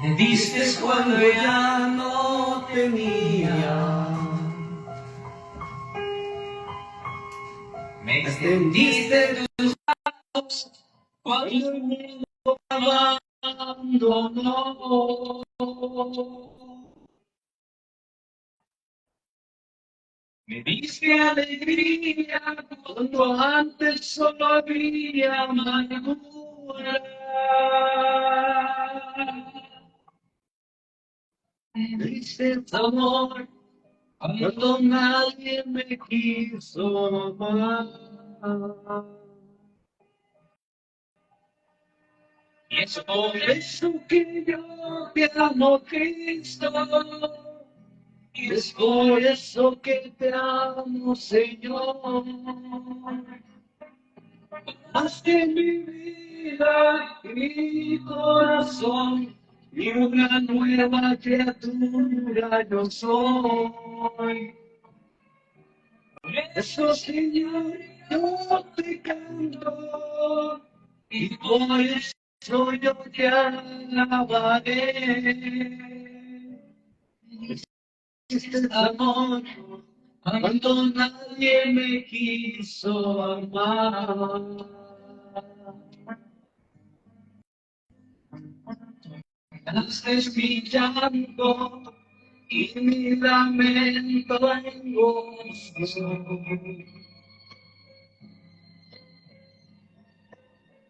Me diste cuando ya no tenía. Me extendiste tus brazos cuando el mundo me abandonó. Me diste alegría cuando antes solo había amargura. Me diste amor cuando nadie me quiso amar. Y es por eso que yo te amo, Cristo. Y es por eso que te amo, Señor. Más que mi vida y mi corazón, y una nueva criatura yo soy. Por eso, Señor, yo te canto, y por eso yo te alabaré. Este amor, cuando nadie me quiso amar. Haces mi llanto y mi lamento en gozo.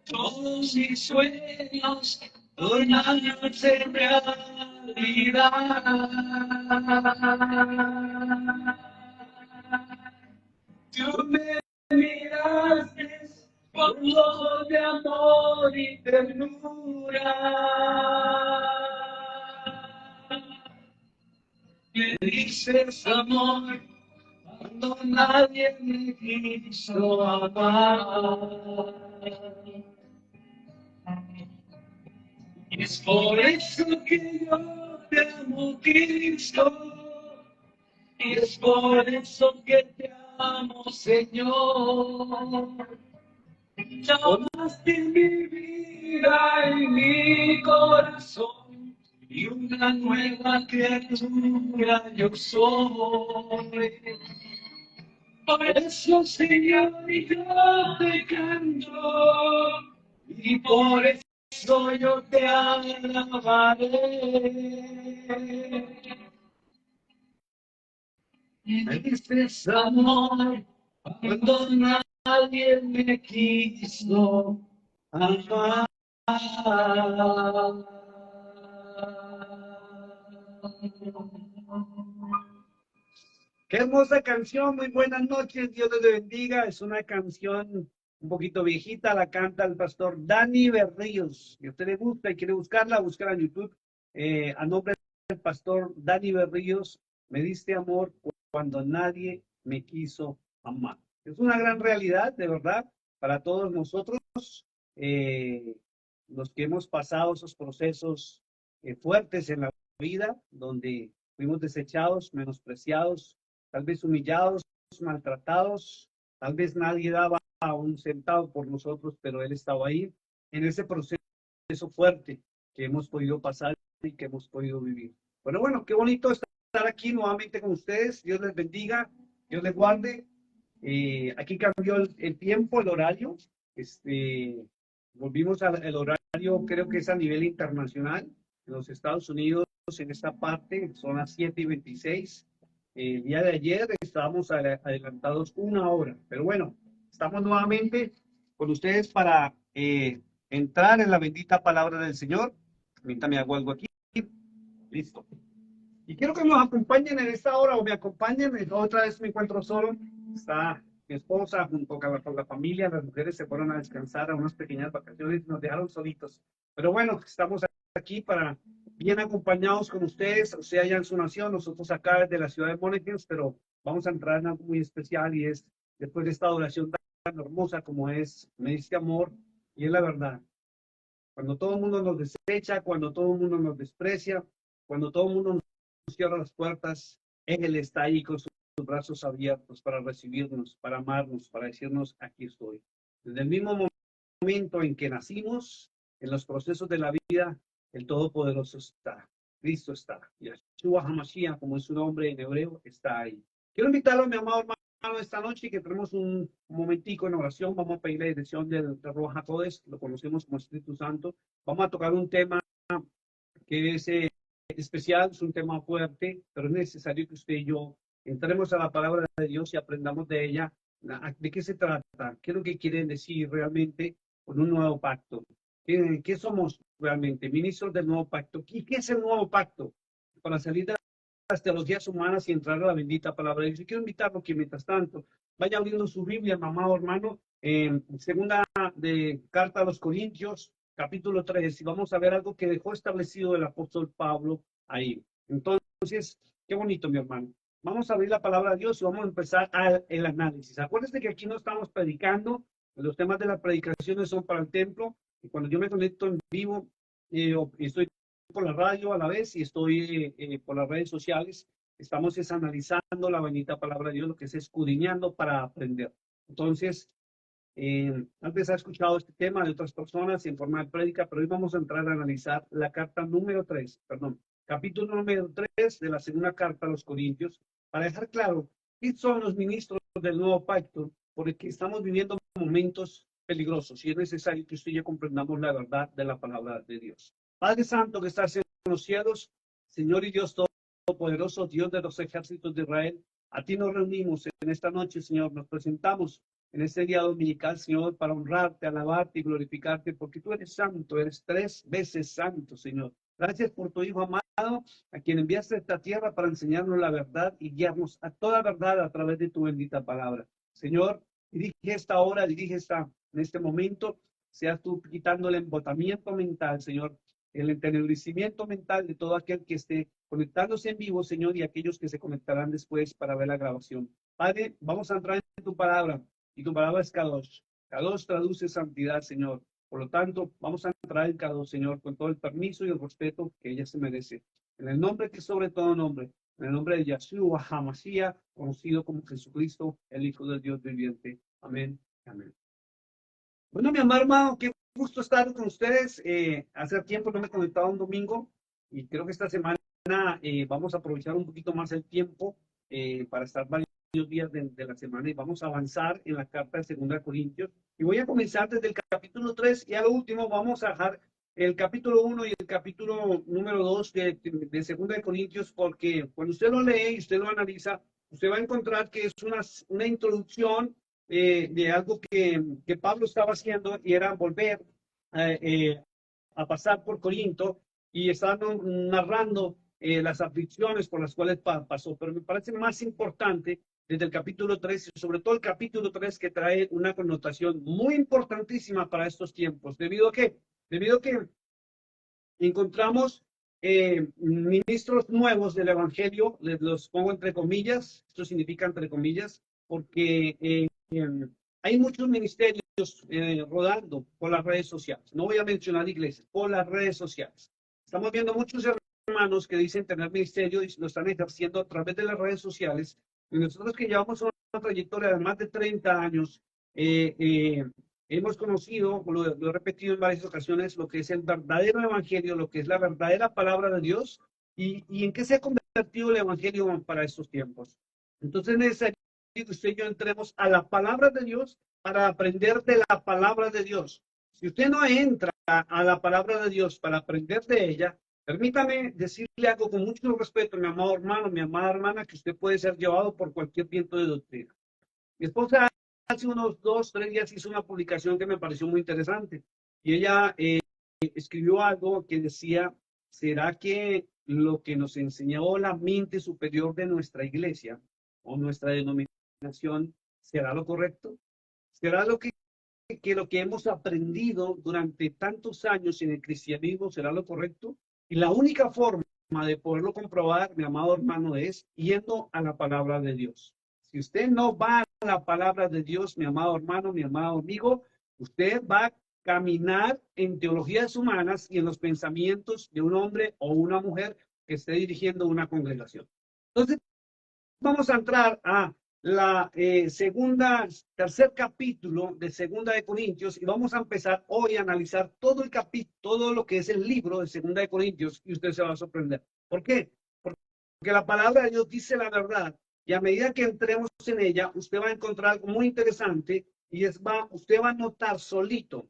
Todos mis sueños tornarse en realidad. Tú me miraste con ojos de amor y ternura. Me dices amor cuando nadie me quiso amar. Y es por eso que yo te amo, Cristo. Y es por eso que te amo, Señor. Llamaste mi vida y mi corazón, y una nueva criatura yo soy. Por eso, Señor, yo te canto, y por eso yo te alabaré. Me diste amor cuando nadie me quiso amar. Qué hermosa canción, muy buenas noches, Dios les bendiga. Es una canción un poquito viejita, la canta el pastor Dani Berríos. Si a usted le gusta y quiere buscarla, búscala en YouTube. A nombre del pastor Dani Berríos, me diste amor cuando nadie me quiso amar. Es una gran realidad, de verdad, para todos nosotros, eh, los que hemos pasado esos procesos fuertes en la vida, donde fuimos desechados, menospreciados, tal vez humillados, maltratados, tal vez nadie daba un centavo por nosotros, pero Él estaba ahí en ese proceso fuerte que hemos podido pasar y que hemos podido vivir. Bueno, qué bonito estar aquí nuevamente con ustedes. Dios les bendiga, Dios les guarde. Aquí cambió el tiempo, el horario. Volvimos al horario, creo que es a nivel internacional. En los Estados Unidos, en esta parte, son las 7:26. El día de ayer estábamos adelantados una hora, pero bueno, estamos nuevamente con ustedes para entrar en la bendita palabra del Señor. Permítame hago algo aquí. Listo. Y quiero que nos acompañen en esta hora o me acompañen. Otra vez me encuentro solo. Está mi esposa junto con la familia. Las mujeres se fueron a descansar a unas pequeñas vacaciones. Nos dejaron solitos. Pero bueno, estamos aquí para bien acompañados con ustedes. O sea, allá en su nación, nosotros acá desde la ciudad de Monegils, pero vamos a entrar en algo muy especial y es después de esta oración tan hermosa como es, me diste amor y es la verdad. Cuando todo el mundo nos desecha, cuando todo el mundo nos desprecia, cuando todo el mundo nos cierra las puertas, Él está ahí con sus brazos abiertos para recibirnos, para amarnos, para decirnos, aquí estoy. Desde el mismo momento en que nacimos, en los procesos de la vida, El Todopoderoso está. Cristo está. Yeshua HaMashiach, como es su nombre en hebreo, está ahí. Quiero invitarlo, mi amado hermano, esta noche que tenemos un momentico en oración. Vamos a pedir la dirección del Ruach HaKodesh, lo conocemos como Espíritu Santo. Vamos a tocar un tema que es especial, es un tema fuerte, pero es necesario que usted y yo entremos a la palabra de Dios y aprendamos de ella. ¿De qué se trata? ¿Qué es lo que quieren decir realmente con un nuevo pacto? ¿Qué somos realmente? Ministros del nuevo pacto. ¿Y qué es el nuevo pacto? Para salir de las teologías humanas y entrar a la bendita palabra de Dios. Y quiero invitarlo que mientras tanto vaya abriendo su Biblia, mamá o hermano, en segunda de carta a los Corintios, capítulo 3, y vamos a ver algo que dejó establecido el apóstol Pablo ahí. Entonces, qué bonito, mi hermano. Vamos a abrir la palabra de Dios y vamos a empezar el análisis. Acuérdense que aquí no estamos predicando, los temas de las predicaciones son para el templo, y cuando yo me conecto en vivo, estoy por la radio a la vez y estoy por las redes sociales, estamos analizando la bendita palabra de Dios, lo que es escudriñando para aprender. Entonces, tal vez ha escuchado este tema de otras personas en forma de prédica, pero hoy vamos a entrar a analizar la carta número 3, perdón, capítulo número 3 de la segunda carta a los Corintios, para dejar claro qué son los ministros del nuevo pacto, porque estamos viviendo momentos peligrosos y es necesario que usted y yo comprendamos la verdad de la palabra de Dios. Padre Santo que estás en los cielos, Señor y Dios Todopoderoso, Dios de los ejércitos de Israel, a ti nos reunimos en esta noche, Señor, nos presentamos en este día dominical, Señor, para honrarte, alabarte y glorificarte, porque tú eres santo, eres 3 veces santo, Señor. Gracias por tu Hijo amado, a quien enviaste a esta tierra para enseñarnos la verdad y guiarnos a toda verdad a través de tu bendita palabra. Señor, dirige esta hora, en este momento, seas tú quitando el embotamiento mental, Señor, el entenebrecimiento mental de todo aquel que esté conectándose en vivo, Señor, y aquellos que se conectarán después para ver la grabación. Padre, vamos a entrar en tu palabra. Y tu palabra es Kadosh. Kadosh traduce santidad, Señor. Por lo tanto, vamos a entrar en Kadosh, Señor, con todo el permiso y el respeto que ella se merece. En el nombre que es sobre todo nombre, en el nombre de Yeshua HaMashiach, conocido como Jesucristo, el Hijo del Dios viviente. Amén. Amén. Bueno, mi amado hermano, qué gusto estar con ustedes. Hace tiempo no me conectaba un domingo y creo que esta semana vamos a aprovechar un poquito más el tiempo para estar varios días de la semana y vamos a avanzar en la carta de 2 Corintios. Y voy a comenzar desde el capítulo 3 y a lo último vamos a dejar el capítulo 1 y el capítulo número 2 de 2 Corintios, porque cuando usted lo lee y usted lo analiza, usted va a encontrar que es una introducción de algo que Pablo estaba haciendo y era volver a pasar por Corinto y estaba narrando las aflicciones por las cuales pasó. Pero me parece más importante desde el capítulo 3 y sobre todo el capítulo 3 que trae una connotación muy importantísima para estos tiempos. ¿Debido a qué? Debido a que encontramos ministros nuevos del Evangelio, les los pongo entre comillas, esto significa entre comillas, porque hay muchos ministerios rodando por las redes sociales. No voy a mencionar iglesias, por las redes sociales. Estamos viendo muchos hermanos que dicen tener ministerio y lo están ejerciendo a través de las redes sociales. Y nosotros que llevamos una trayectoria de más de 30 años, hemos conocido, lo he repetido en varias ocasiones, lo que es el verdadero evangelio, lo que es la verdadera palabra de Dios y en qué se ha convertido el evangelio para estos tiempos. Entonces es necesario que usted y yo entremos a la palabra de Dios para aprender de la palabra de Dios. Si usted no entra a la palabra de Dios para aprender de ella, permítame decirle algo con mucho respeto, mi amado hermano, mi amada hermana, que usted puede ser llevado por cualquier viento de doctrina. Mi esposa hace unos 2, 3 días hizo una publicación que me pareció muy interesante y ella escribió algo que decía, ¿será que lo que nos enseñó la mente superior de nuestra iglesia o nuestra denominación será lo correcto? ¿Será lo que hemos aprendido durante tantos años en el cristianismo será lo correcto? Y la única forma de poderlo comprobar, mi amado hermano, es yendo a la palabra de Dios. Si usted no va a la palabra de Dios, mi amado hermano, mi amado amigo, usted va a caminar en teologías humanas y en los pensamientos de un hombre o una mujer que esté dirigiendo una congregación. Entonces, vamos a entrar a la tercer capítulo de Segunda de Corintios y vamos a empezar hoy a analizar todo el capítulo, todo lo que es el libro de Segunda de Corintios y usted se va a sorprender. ¿Por qué? Porque la palabra de Dios dice la verdad y a medida que entremos en ella, usted va a encontrar algo muy interesante y usted va a notar solito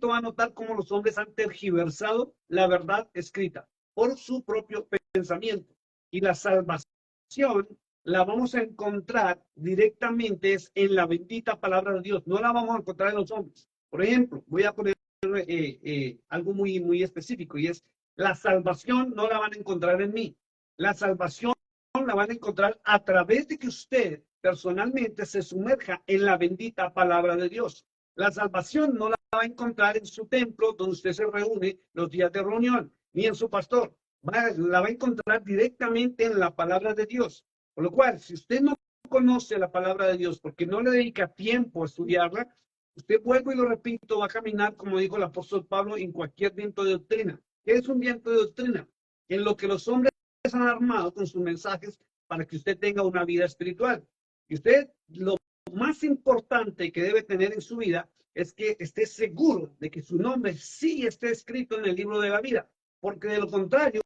va a notar cómo los hombres han tergiversado la verdad escrita por su propio pensamiento y la salvación la vamos a encontrar directamente es en la bendita palabra de Dios. No la vamos a encontrar en los hombres. Por ejemplo, voy a poner algo muy específico y es la salvación no la van a encontrar en mí. La salvación la van a encontrar a través de que usted personalmente se sumerja en la bendita palabra de Dios. La salvación no la va a encontrar en su templo donde usted se reúne los días de reunión, ni en su pastor. La va a encontrar directamente en la palabra de Dios. Por lo cual, si usted no conoce la palabra de Dios porque no le dedica tiempo a estudiarla, usted, vuelvo y lo repito, va a caminar, como dijo el apóstol Pablo, en cualquier viento de doctrina. ¿Qué es un viento de doctrina? En lo que los hombres han armado con sus mensajes para que usted tenga una vida espiritual. Y usted, lo más importante que debe tener en su vida es que esté seguro de que su nombre sí esté escrito en el libro de la vida, porque de lo contrario,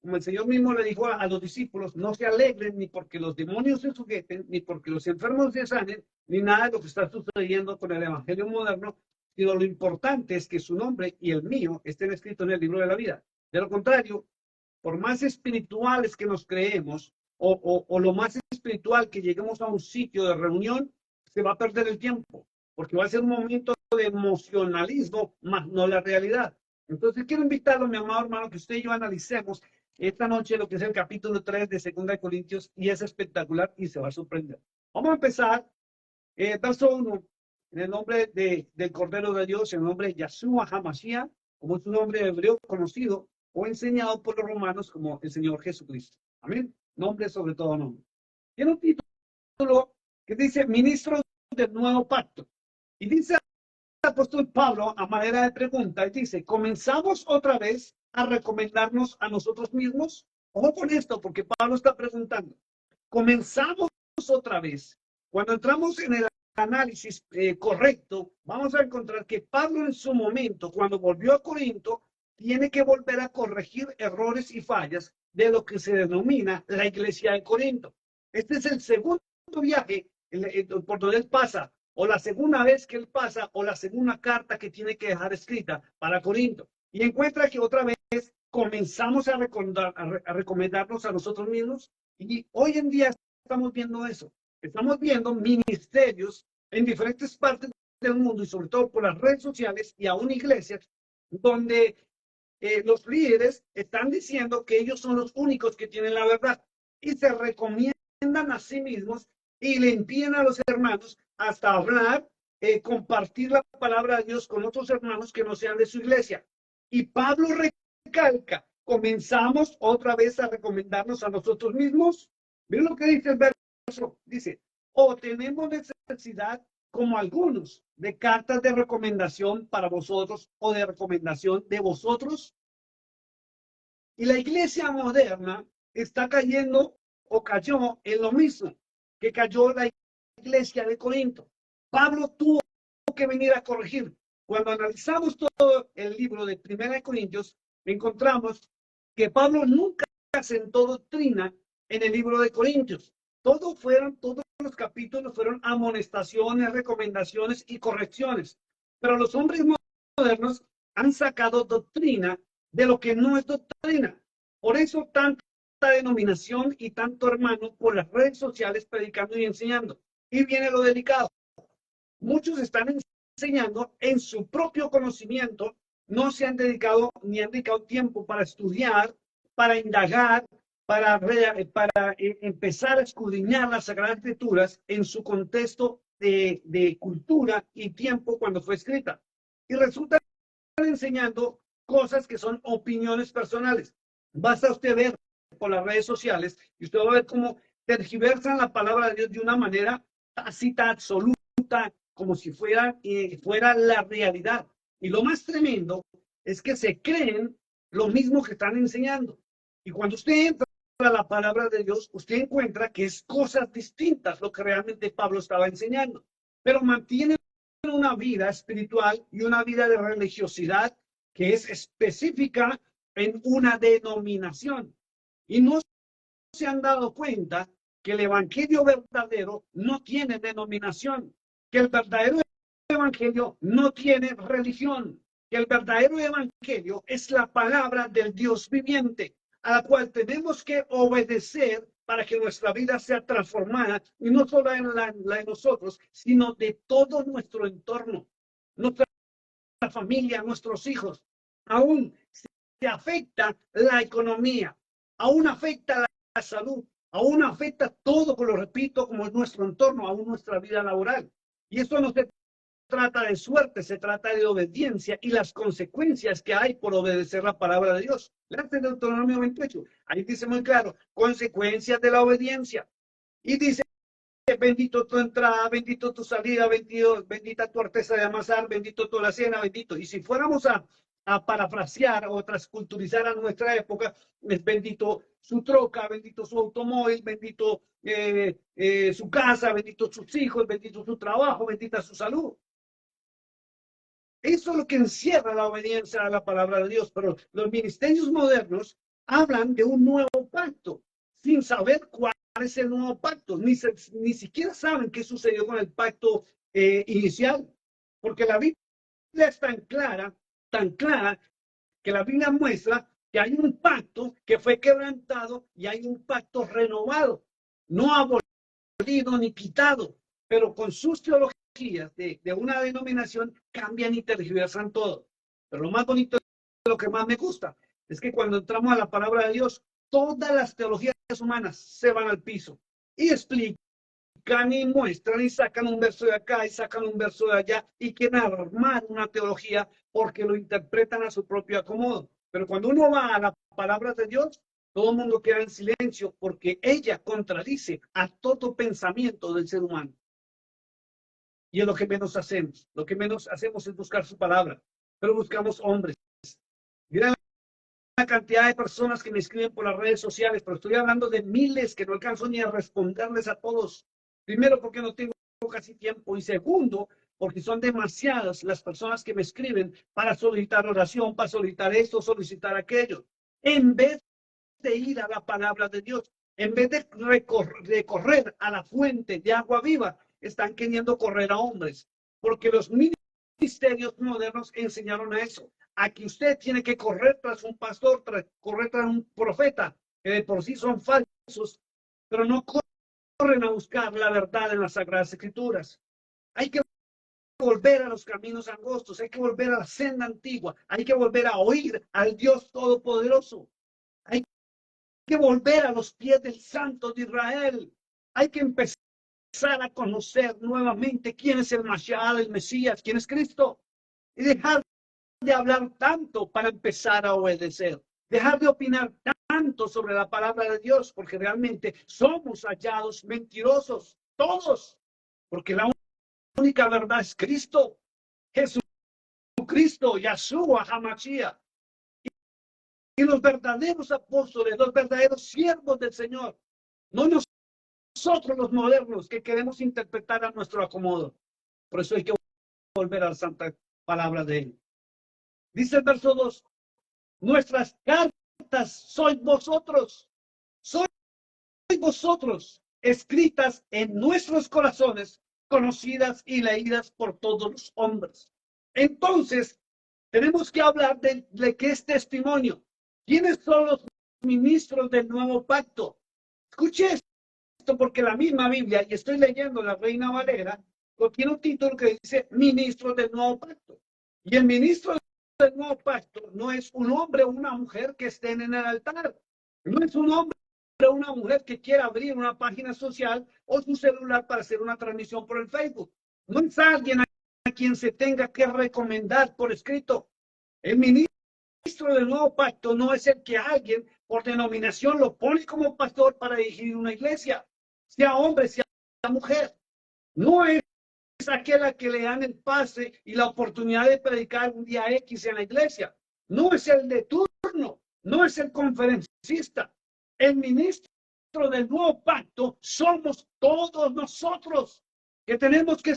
como el Señor mismo le dijo a los discípulos, no se alegren ni porque los demonios se sujeten, ni porque los enfermos se sanen, ni nada de lo que está sucediendo con el evangelio moderno, sino lo importante es que su nombre y el mío estén escritos en el libro de la vida. De lo contrario, por más espirituales que nos creemos, o lo más espiritual que lleguemos a un sitio de reunión, se va a perder el tiempo, porque va a ser un momento de emocionalismo, más no la realidad. Entonces quiero invitarlo, mi amado hermano, que usted y yo analicemos esta noche lo que es el capítulo 3 de 2 de Corintios y es espectacular y se va a sorprender. Vamos a empezar, verso 1, en el nombre del Cordero de Dios, en el nombre de Yahshua HaMashiach, como es un nombre hebreo conocido o enseñado por los romanos como el Señor Jesucristo. Amén. Nombre sobre todo nombre. Tiene un título que dice Ministros del Nuevo Pacto. Y dice el apóstol Pablo a manera de pregunta, y dice, ¿comenzamos otra vez a recomendarnos a nosotros mismos? Ojo con esto, porque Pablo está preguntando. ¿Comenzamos otra vez? Cuando entramos en el análisis correcto, vamos a encontrar que Pablo en su momento, cuando volvió a Corinto, tiene que volver a corregir errores y fallas de lo que se denomina la iglesia de Corinto. Este es el segundo viaje por donde él pasa, o la segunda vez que él pasa, o la segunda carta que tiene que dejar escrita para Corinto. Y encuentra que otra vez comenzamos a recomendarnos a nosotros mismos. Y hoy en día estamos viendo eso. Estamos viendo ministerios en diferentes partes del mundo y sobre todo por las redes sociales y aún iglesias donde los líderes están diciendo que ellos son los únicos que tienen la verdad y se recomiendan a sí mismos y le impiden a los hermanos hasta hablar, compartir la palabra de Dios con otros hermanos que no sean de su iglesia. Y Pablo recalca, comenzamos otra vez a recomendarnos a nosotros mismos. Miren lo que dice el verso, dice, o tenemos necesidad como algunos, de cartas de recomendación para vosotros o de recomendación de vosotros. Y la iglesia moderna está cayendo o cayó en lo mismo que cayó la iglesia de Corinto. Pablo tuvo que venir a corregir. Cuando analizamos todo el libro de Primera de Corintios, encontramos que Pablo nunca sentó doctrina en el libro de Corintios. Todos los capítulos fueron amonestaciones, recomendaciones y correcciones. Pero los hombres modernos han sacado doctrina de lo que no es doctrina. Por eso tanta denominación y tanto hermano por las redes sociales predicando y enseñando. Y viene lo delicado. Muchos están enseñando en su propio conocimiento, no se han dedicado ni han dedicado tiempo para estudiar, para indagar, para empezar a escudriñar las Sagradas Escrituras en su contexto de cultura y tiempo cuando fue escrita. Y resulta que están enseñando cosas que son opiniones personales. Basta usted ver por las redes sociales y usted va a ver cómo tergiversan la palabra de Dios de una manera tácita, absoluta, como si fuera la realidad. Y lo más tremendo es que se creen lo mismo que están enseñando. Y cuando usted entra la palabra de Dios, usted encuentra que es cosas distintas lo que realmente Pablo estaba enseñando, pero mantiene una vida espiritual y una vida de religiosidad que es específica en una denominación. Y no se han dado cuenta que el evangelio verdadero no tiene denominación, que el verdadero evangelio no tiene religión, que el verdadero evangelio es la palabra del Dios viviente, a la cual tenemos que obedecer para que nuestra vida sea transformada, y no solo en la de nosotros, sino de todo nuestro entorno, nuestra familia, nuestros hijos. Aún se afecta la economía, aún afecta la salud, aún afecta todo, como lo repito, como es nuestro entorno, aún nuestra vida laboral. Y esto no se trata de suerte, se trata de obediencia y las consecuencias que hay por obedecer la palabra de Dios. Léate Deuteronomio 28, ahí dice muy claro, consecuencias de la obediencia. Y dice, bendito tu entrada, bendito tu salida, bendita tu arteza de amasar, bendito tu la cena, bendito. Y si fuéramos a parafrasear o transculturizar a nuestra época, es bendito su troca, bendito su automóvil, bendito su casa, bendito sus hijos, bendito su trabajo, bendita su salud. Eso es lo que encierra la obediencia a la palabra de Dios, pero los ministerios modernos hablan de un nuevo pacto, sin saber cuál es el nuevo pacto, ni siquiera saben qué sucedió con el pacto inicial, porque la Biblia es tan clara, que la Biblia muestra que hay un pacto que fue quebrantado y hay un pacto renovado, no abolido ni quitado, pero con sus teologías de una denominación cambian y tergiversan todo. Pero lo más bonito, lo que más me gusta, es que cuando entramos a la palabra de Dios, todas las teologías humanas se van al piso y explican y muestran y sacan un verso de acá y sacan un verso de allá y quieren armar una teología porque lo interpretan a su propio acomodo. Pero cuando uno va a la palabra de Dios, todo el mundo queda en silencio porque ella contradice a todo pensamiento del ser humano. Y es lo que menos hacemos. Lo que menos hacemos es buscar su palabra, pero buscamos hombres. Miren la cantidad de personas que me escriben por las redes sociales, pero estoy hablando de miles que no alcanzo ni a responderles a todos. Primero, porque no tengo casi tiempo, y segundo, porque son demasiadas las personas que me escriben para solicitar oración, para solicitar esto, solicitar aquello. En vez de ir a la palabra de Dios, en vez de correr a la fuente de agua viva, están queriendo correr a hombres, porque los ministerios modernos enseñaron a eso, a que usted tiene que correr tras un pastor, correr tras un profeta, que de por sí son falsos, pero no corren a buscar la verdad en las Sagradas Escrituras. Hay que volver a los caminos angostos, hay que volver a la senda antigua, hay que volver a oír al Dios Todopoderoso, hay que volver a los pies del Santo de Israel, hay que empezar a conocer nuevamente quién es el Mashiach, el Mesías, quién es Cristo, y dejar de hablar tanto para empezar a obedecer, dejar de opinar tanto sobre la palabra de Dios, porque realmente somos hallados mentirosos, todos, porque la única verdad es Cristo, Jesucristo, Yahshua, Hamashiach. Y los verdaderos apóstoles, los verdaderos siervos del Señor, no nosotros los modernos que queremos interpretar a nuestro acomodo. Por eso hay que volver a la santa palabra de Él. Dice el verso 2, nuestras cartas sois vosotros, escritas en nuestros corazones, conocidas y leídas por todos los hombres. Entonces, tenemos que hablar de qué es testimonio. ¿Quiénes son los ministros del nuevo pacto? Escuche esto, porque la misma Biblia, y estoy leyendo la Reina Valera, tiene un título que dice ministros del nuevo pacto. Y el ministro del nuevo pacto no es un hombre o una mujer que estén en el altar. No es un hombre o una mujer que quiera abrir una página social o su celular para hacer una transmisión por el Facebook. No es alguien a quien se tenga que recomendar por escrito. El ministro del nuevo pacto no es el que alguien por denominación lo pone como pastor para dirigir una iglesia, sea hombre, sea mujer. No es aquel a que le dan el pase y la oportunidad de predicar un día X en la iglesia. No es el de turno, no es el conferencista. El ministro del nuevo pacto somos todos nosotros, que tenemos que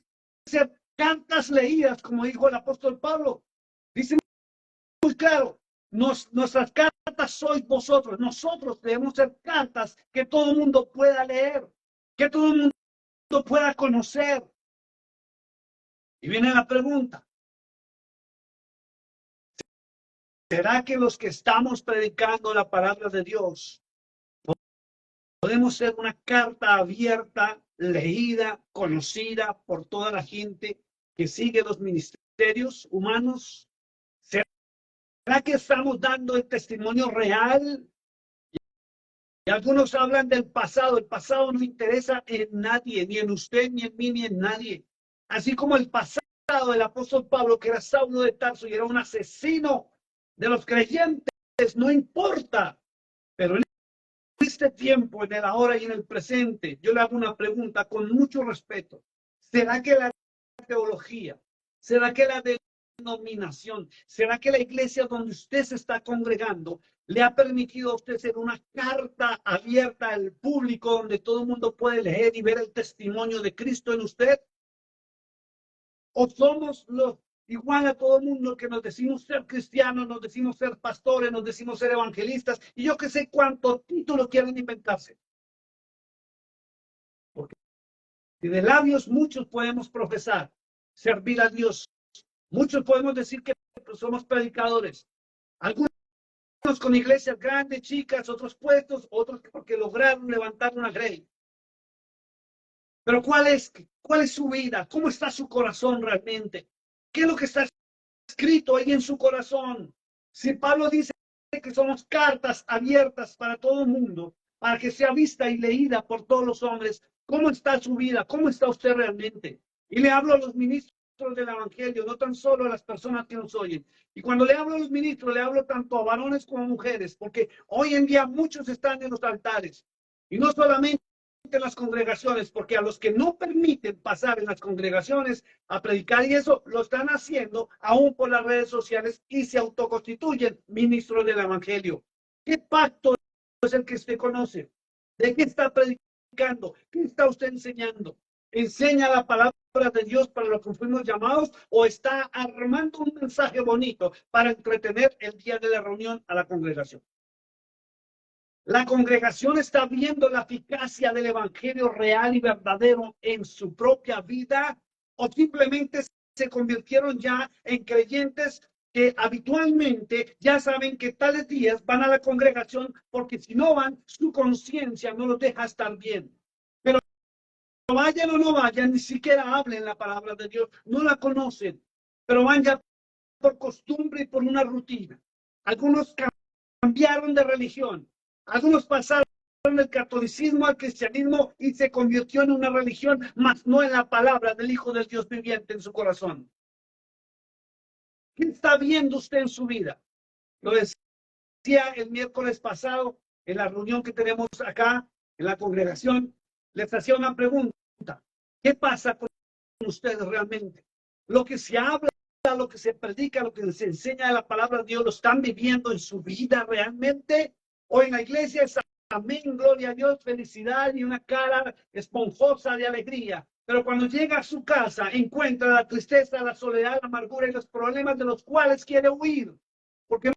ser cartas leídas, como dijo el apóstol Pablo. Dice muy claro, nuestras cartas sois vosotros. Nosotros debemos ser cartas que todo el mundo pueda leer, que todo el mundo pueda conocer. Y viene la pregunta: ¿será que los que estamos predicando la palabra de Dios podemos ser una carta abierta, leída, conocida por toda la gente que sigue los ministerios humanos? ¿Será que estamos dando el testimonio real? Y algunos hablan del pasado. El pasado no interesa en nadie, ni en usted, ni en mí, ni en nadie. Así como el pasado del apóstol Pablo, que era Saulo de Tarso y era un asesino de los creyentes, no importa. Pero en este tiempo, en el ahora y en el presente, yo le hago una pregunta con mucho respeto. ¿Será que la teología, será que la denominación, será que la iglesia donde usted se está congregando le ha permitido a usted ser una carta abierta al público donde todo el mundo puede leer y ver el testimonio de Cristo en usted? ¿O somos los igual a todo el mundo que nos decimos ser cristianos, nos decimos ser pastores, nos decimos ser evangelistas y yo que sé cuántos títulos quieren inventarse? Porque de labios muchos podemos profesar servir a Dios, muchos podemos decir que somos predicadores, algunos con iglesias grandes, chicas, otros puestos, otros porque lograron levantar una grey. Pero ¿cuál es su vida? ¿Cómo está su corazón realmente? ¿Qué es lo que está escrito ahí en su corazón? Si Pablo dice que somos cartas abiertas para todo el mundo, para que sea vista y leída por todos los hombres, ¿cómo está su vida? ¿Cómo está usted realmente? Y le hablo a los ministros del evangelio, no tan solo a las personas que nos oyen. Y cuando le hablo a los ministros, le hablo tanto a varones como a mujeres, porque hoy en día muchos están en los altares. Y no solamente en las congregaciones, porque a los que no permiten pasar en las congregaciones a predicar y eso lo están haciendo aún por las redes sociales y se autoconstituyen ministros del evangelio. ¿Qué pacto es el que usted conoce? ¿De qué está predicando? ¿Qué está usted enseñando? ¿Enseña la palabra de Dios para lo que fuimos llamados o está armando un mensaje bonito para entretener el día de la reunión a la congregación? La congregación está viendo la eficacia del evangelio real y verdadero en su propia vida, o simplemente se convirtieron ya en creyentes que habitualmente ya saben que tales días van a la congregación porque si no van, su conciencia no los deja estar bien. Pero vayan o no vayan, ni siquiera hablen la palabra de Dios, no la conocen, pero van ya por costumbre y por una rutina. Algunos cambiaron de religión. Algunos pasaron del catolicismo al cristianismo y se convirtió en una religión, mas no en la palabra del Hijo del Dios viviente en su corazón. ¿Qué está viendo usted en su vida? Lo decía el miércoles pasado en la reunión que tenemos acá en la congregación. Les hacía una pregunta. ¿Qué pasa con ustedes realmente? Lo que se habla, lo que se predica, lo que se enseña de la palabra de Dios, ¿lo están viviendo en su vida realmente? O en la iglesia es amén, gloria a Dios, felicidad y una cara esponjosa de alegría. Pero cuando llega a su casa, encuentra la tristeza, la soledad, la amargura y los problemas de los cuales quiere huir. Porque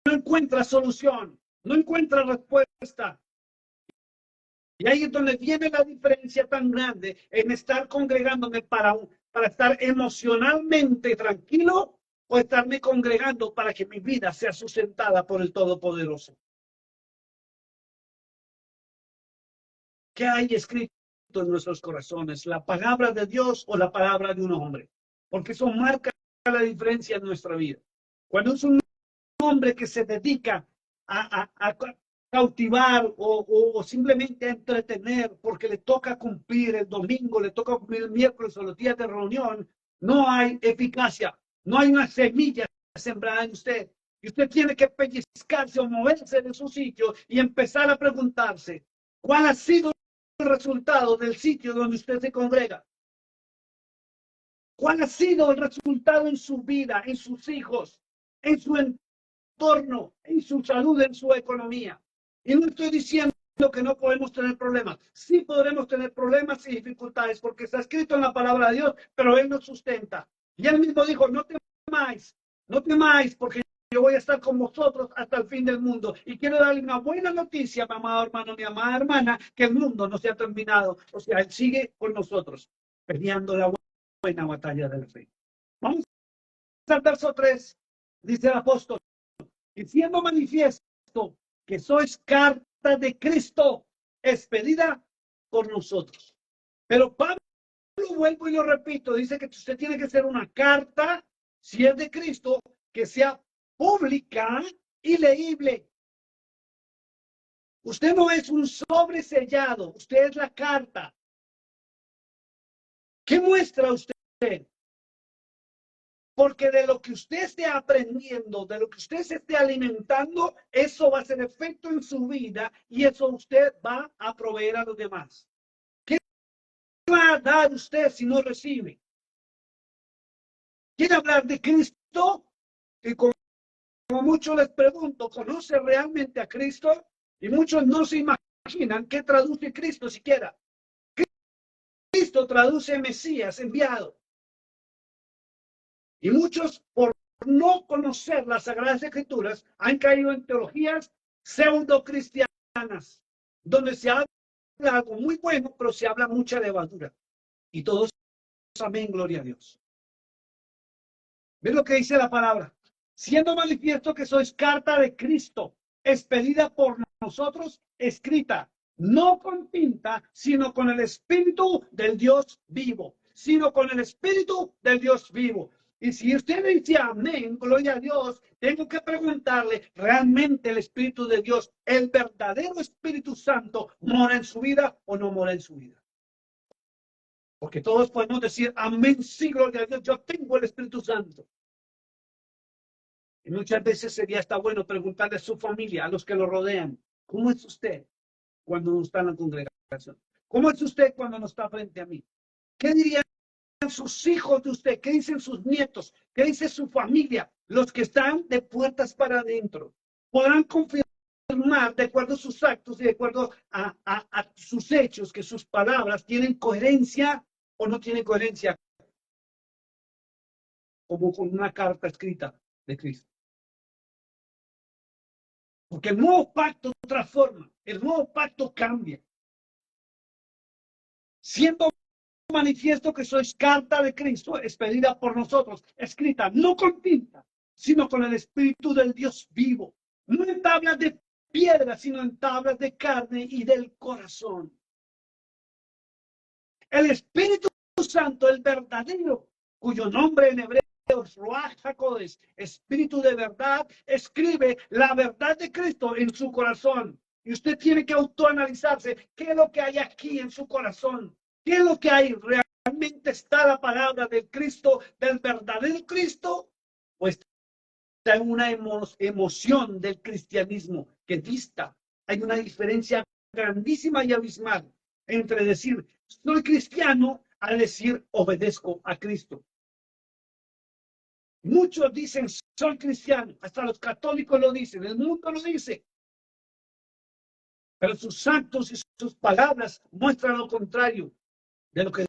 no encuentra solución, no encuentra respuesta. Y ahí es donde viene la diferencia tan grande en estar congregándome para estar emocionalmente tranquilo o estarme congregando para que mi vida sea sustentada por el Todopoderoso. ¿Qué hay escrito en nuestros corazones? ¿La palabra de Dios o la palabra de un hombre? Porque eso marca la diferencia en nuestra vida. Cuando es un hombre que se dedica a cautivar o simplemente a entretener porque le toca cumplir el domingo, le toca cumplir el miércoles o los días de reunión, no hay eficacia, no hay una semilla sembrada en usted. Y usted tiene que pellizcarse o moverse de su sitio y empezar a preguntarse, ¿cuál ha sido el resultado del sitio donde usted se congrega? ¿Cuál ha sido el resultado en su vida, en sus hijos, en su entorno, en su salud, en su economía? Y no estoy diciendo que no podemos tener problemas. Sí podremos tener problemas y dificultades porque está escrito en la palabra de Dios, pero Él nos sustenta. Y Él mismo dijo, no temáis, porque yo voy a estar con vosotros hasta el fin del mundo. Y quiero darle una buena noticia, mi amado hermano, mi amada hermana, que el mundo no se ha terminado. O sea, Él sigue con nosotros, peleando la buena batalla de la fe. Vamos al verso 3, dice el apóstol, y siendo manifiesto que sois carta de Cristo, expedida por nosotros. Pero Pablo, vuelvo y lo repito, dice que usted tiene que ser una carta, si es de Cristo, que sea pública y leíble. Usted no es un sobresellado, usted es la carta. ¿Qué muestra usted? Porque de lo que usted esté aprendiendo, de lo que usted se esté alimentando, eso va a hacer efecto en su vida y eso usted va a proveer a los demás. ¿Qué va a dar usted si no recibe? ¿Quiere hablar de Cristo? Y como muchos les pregunto, ¿conoce realmente a Cristo? Y muchos no se imaginan qué traduce Cristo siquiera. Cristo traduce Mesías, enviado. Y muchos, por no conocer las Sagradas Escrituras, han caído en teologías pseudo-cristianas, donde se habla algo muy bueno, pero se habla mucha levadura. Y todos, amén, gloria a Dios. ¿Ven lo que dice la palabra? Siendo manifiesto que sois carta de Cristo, expedida por nosotros, escrita, no con tinta, sino con el Espíritu del Dios vivo. Sino con el Espíritu del Dios vivo. Y si usted dice amén, gloria a Dios, tengo que preguntarle, ¿realmente el Espíritu de Dios, el verdadero Espíritu Santo, mora en su vida o no mora en su vida? Porque todos podemos decir, amén, sí, gloria a Dios, yo tengo el Espíritu Santo. Y muchas veces sería hasta bueno preguntarle a su familia, a los que lo rodean, ¿cómo es usted cuando no está en la congregación? ¿Cómo es usted cuando no está frente a mí? ¿Qué dirían sus hijos de usted? ¿Qué dicen sus nietos? ¿Qué dice su familia? Los que están de puertas para adentro. Podrán confirmar, de acuerdo a sus actos y de acuerdo a sus hechos, que sus palabras tienen coherencia o no tienen coherencia, como con una carta escrita de Cristo. Porque el nuevo pacto transforma, el nuevo pacto cambia. Siendo manifiesto que sois carta de Cristo, expedida por nosotros, escrita no con tinta, sino con el Espíritu del Dios vivo, no en tablas de piedra, sino en tablas de carne y del corazón. El Espíritu Santo, el verdadero, cuyo nombre en hebreo es Ruach HaKodesh, Espíritu de verdad, escribe la verdad de Cristo en su corazón. Y usted tiene que autoanalizarse qué es lo que hay aquí en su corazón, qué es lo que hay realmente. ¿Está la palabra del Cristo, del verdadero Cristo? Pues está en una emoción del cristianismo que dista. Hay una diferencia grandísima y abismal entre decir soy cristiano a decir obedezco a Cristo. Muchos dicen soy cristiano, hasta los católicos lo dicen, el mundo lo dice, pero sus actos y sus palabras muestran lo contrario de lo que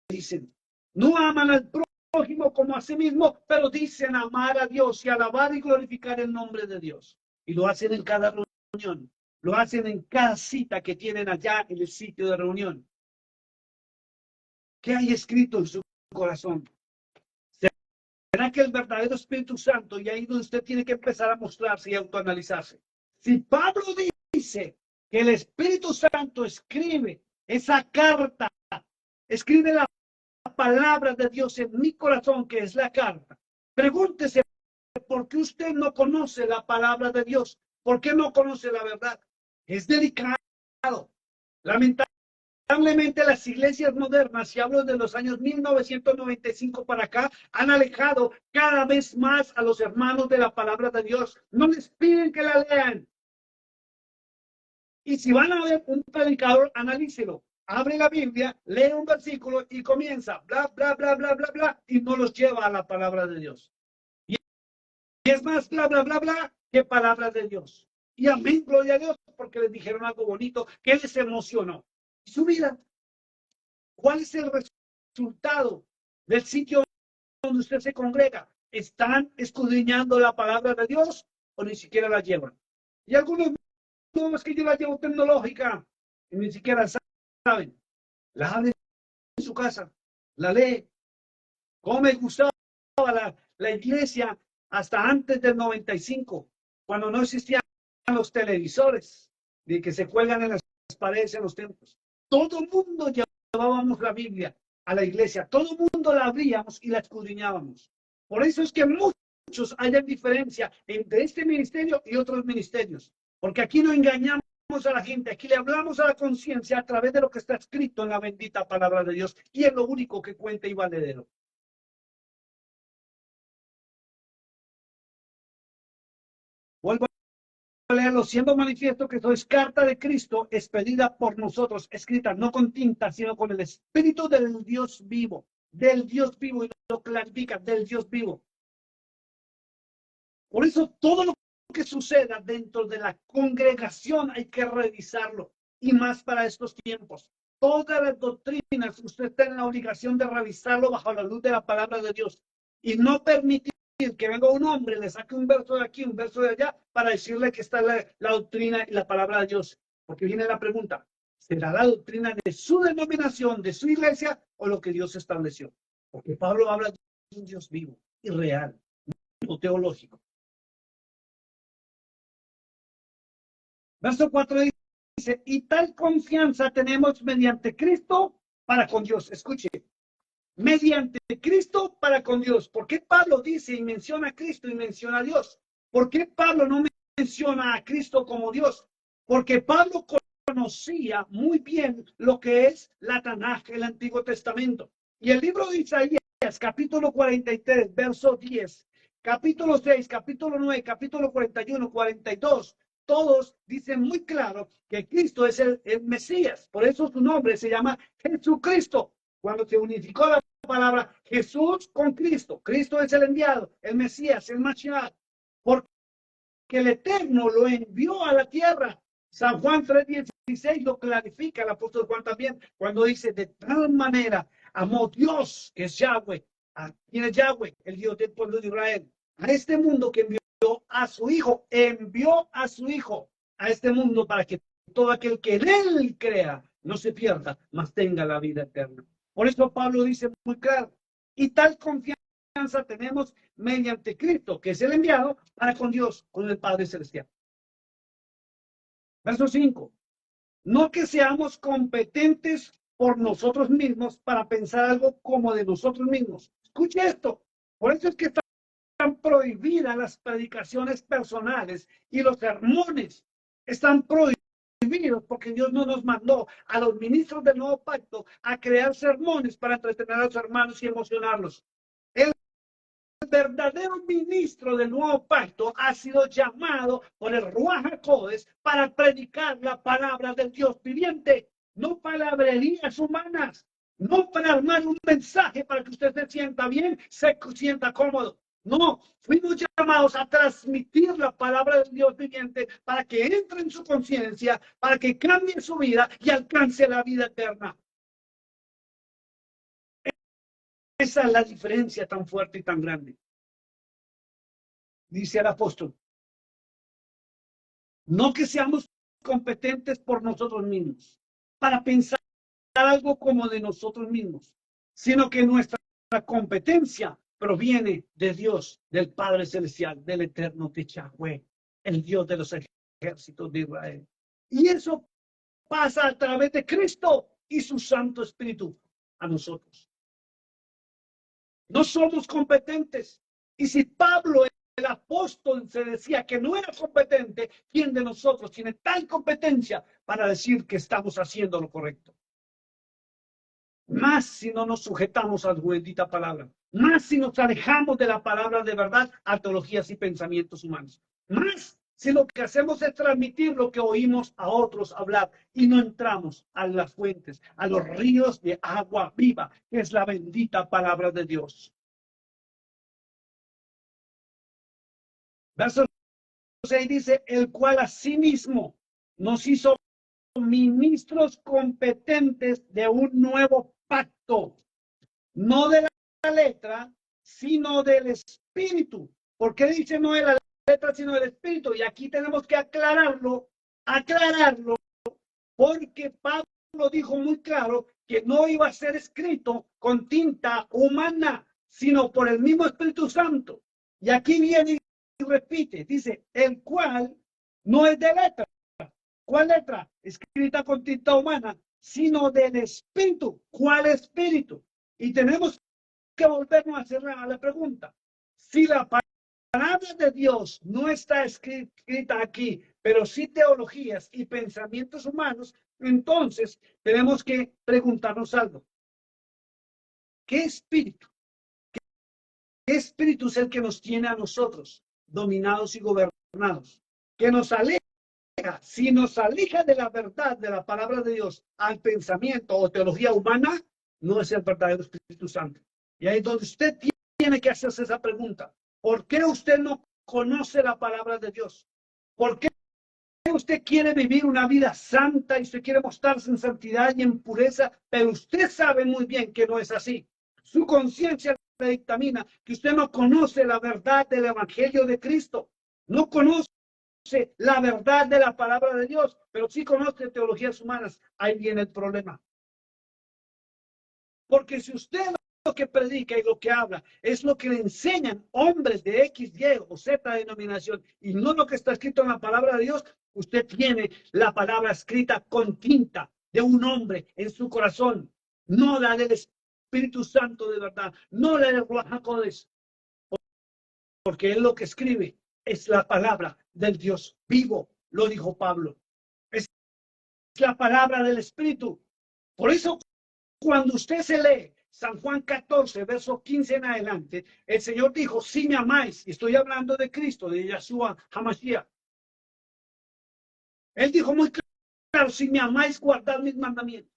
dicen. No aman al prójimo como a sí mismo, pero dicen amar a Dios y alabar y glorificar el nombre de Dios. Y lo hacen en cada reunión, lo hacen en cada cita que tienen allá en el sitio de reunión. ¿Qué hay escrito en su corazón? ¿Será que el verdadero Espíritu Santo, y ahí donde usted tiene que empezar a mostrarse y autoanalizarse? Si Pablo dice que el Espíritu Santo escribe esa carta, escribe la palabra de Dios en mi corazón, que es la carta, pregúntese por qué usted no conoce la palabra de Dios, por qué no conoce la verdad. Es delicado. Lamentablemente las iglesias modernas, y hablo de los años 1995 para acá, han alejado cada vez más a los hermanos de la palabra de Dios. No les piden que la lean. Y si van a ver un predicador, analícelo. Abre la Biblia, lee un versículo y comienza, bla, bla, bla, bla, bla, bla, y no los lleva a la palabra de Dios. Y es más, bla, bla, bla, bla, que palabra de Dios. Y amén, gloria a Dios, porque les dijeron algo bonito que les emocionó. ¿Y su vida? ¿Cuál es el resultado del sitio donde usted se congrega? ¿Están escudriñando la palabra de Dios o ni siquiera la llevan? Y algunos, no, es que yo la llevo tecnológica y ni siquiera saben. La abre en su casa, la lee. ¿Cómo me gustaba la iglesia hasta antes del 95, cuando no existían los televisores de que se cuelgan en las paredes en los templos? Todo el mundo llevábamos la Biblia a la iglesia, todo el mundo la abríamos y la escudriñábamos. Por eso es que muchos hayan diferencia entre este ministerio y otros ministerios, porque aquí no engañamos a la gente, aquí le hablamos a la conciencia a través de lo que está escrito en la bendita palabra de Dios, y es lo único que cuenta y valedero. Vuelvo a leerlo, siendo manifiesto que sois carta de Cristo, expedida por nosotros, escrita no con tinta, sino con el Espíritu del Dios vivo, y lo clarifica, del Dios vivo. Por eso todo lo que suceda dentro de la congregación hay que revisarlo, y más para estos tiempos. Todas las doctrinas, usted está en la obligación de revisarlo bajo la luz de la palabra de Dios, y no permitir que venga un hombre, le saque un verso de aquí, un verso de allá, para decirle que está la doctrina y la palabra de Dios. Porque viene la pregunta, ¿será la doctrina de su denominación, de su iglesia, o lo que Dios estableció? Porque Pablo habla de un Dios vivo y real, no teológico. Verso 4 dice, y tal confianza tenemos mediante Cristo para con Dios. Escuche, mediante Cristo para con Dios. ¿Por qué Pablo dice y menciona a Cristo y menciona a Dios? ¿Por qué Pablo no menciona a Cristo como Dios? Porque Pablo conocía muy bien lo que es la Tanaj, el Antiguo Testamento. Y el libro de Isaías, capítulo 43, verso 10, capítulo 6, capítulo 9, capítulo 41, 42, todos dicen muy claro que Cristo es el Mesías. Por eso su nombre se llama Jesucristo. Cuando se unificó la palabra Jesús con Cristo, Cristo es el enviado, el Mesías, el Mashiach, porque el Eterno lo envió a la tierra. San Juan 3:16 lo clarifica el apóstol Juan también, cuando dice, de tal manera amó Dios, que es Yahweh. ¿Quién es Yahweh? El Dios del pueblo de Israel. A este mundo que envió a su Hijo, envió a su Hijo a este mundo para que todo aquel que en él crea no se pierda, mas tenga la vida eterna. Por eso Pablo dice muy claro, y tal confianza tenemos mediante Cristo, que es el enviado, para con Dios, con el Padre Celestial. Verso 5. No que seamos competentes por nosotros mismos para pensar algo como de nosotros mismos. Escuche esto. Por eso es que están prohibidas las predicaciones personales y los sermones. Están prohibidos porque Dios no nos mandó a los ministros del nuevo pacto a crear sermones para entretener a los hermanos y emocionarlos. El verdadero ministro del nuevo pacto ha sido llamado por el Ruach HaKodesh para predicar la palabra del Dios viviente, no palabrerías humanas, no para armar un mensaje para que usted se sienta bien, se sienta cómodo. No, fuimos llamados a transmitir la palabra del Dios viviente para que entre en su conciencia, para que cambie su vida y alcance la vida eterna. Esa es la diferencia tan fuerte y tan grande. Dice el apóstol, no que seamos competentes por nosotros mismos, para pensar algo como de nosotros mismos, sino que nuestra competencia proviene de Dios, del Padre Celestial, del eterno Yahweh, el Dios de los ejércitos de Israel. Y eso pasa a través de Cristo y su Santo Espíritu a nosotros. No somos competentes. Y si Pablo, el apóstol, se decía que no era competente, ¿quién de nosotros tiene tal competencia para decir que estamos haciendo lo correcto? Más si no nos sujetamos a su bendita palabra, más si nos alejamos de la palabra de verdad a teologías y pensamientos humanos, más si lo que hacemos es transmitir lo que oímos a otros hablar y no entramos a las fuentes, a los ríos de agua viva, que es la bendita palabra de Dios. Verso 6 dice, el cual asimismo nos hizo ministros competentes de un nuevo pacto, no de la letra, sino del espíritu. ¿Por qué dice no de la letra, sino del espíritu? Y aquí tenemos que aclararlo, porque Pablo dijo muy claro que no iba a ser escrito con tinta humana, sino por el mismo Espíritu Santo. Y aquí viene y repite, dice, el cual no es de letra. ¿Cuál letra? Escrita con tinta humana, sino del Espíritu. ¿Cuál Espíritu? Y tenemos que volvernos a hacer la pregunta. Si la palabra de Dios no está escrita aquí, pero sí teologías y pensamientos humanos, entonces tenemos que preguntarnos algo. ¿Qué espíritu? ¿Qué espíritu es el que nos tiene a nosotros dominados y gobernados? Que nos aleja, si nos aleja de la verdad de la palabra de Dios al pensamiento o teología humana, no es el verdadero Espíritu Santo. Y ahí es donde usted tiene que hacerse esa pregunta. ¿Por qué usted no conoce la palabra de Dios? ¿Por qué usted quiere vivir una vida santa y usted quiere mostrarse en santidad y en pureza, pero usted sabe muy bien que no es así? Su conciencia le dictamina que usted no conoce la verdad del Evangelio de Cristo, no conoce la verdad de la palabra de Dios, pero sí conoce teologías humanas. Ahí viene el problema. Porque si usted lo que predica y lo que habla es lo que le enseñan hombres de X, Y o Z denominación y no lo que está escrito en la palabra de Dios, usted tiene la palabra escrita con tinta de un hombre en su corazón, no la del Espíritu Santo de verdad, no la del Ruach HaKodesh, porque él lo que escribe es la palabra del Dios vivo, lo dijo Pablo. Es la palabra del Espíritu. Por eso, cuando usted se lee San Juan 14, verso 15 en adelante, el Señor dijo, si me amáis, y estoy hablando de Cristo, de Yeshua HaMashiach. Él dijo muy claro, si me amáis, guardad mis mandamientos.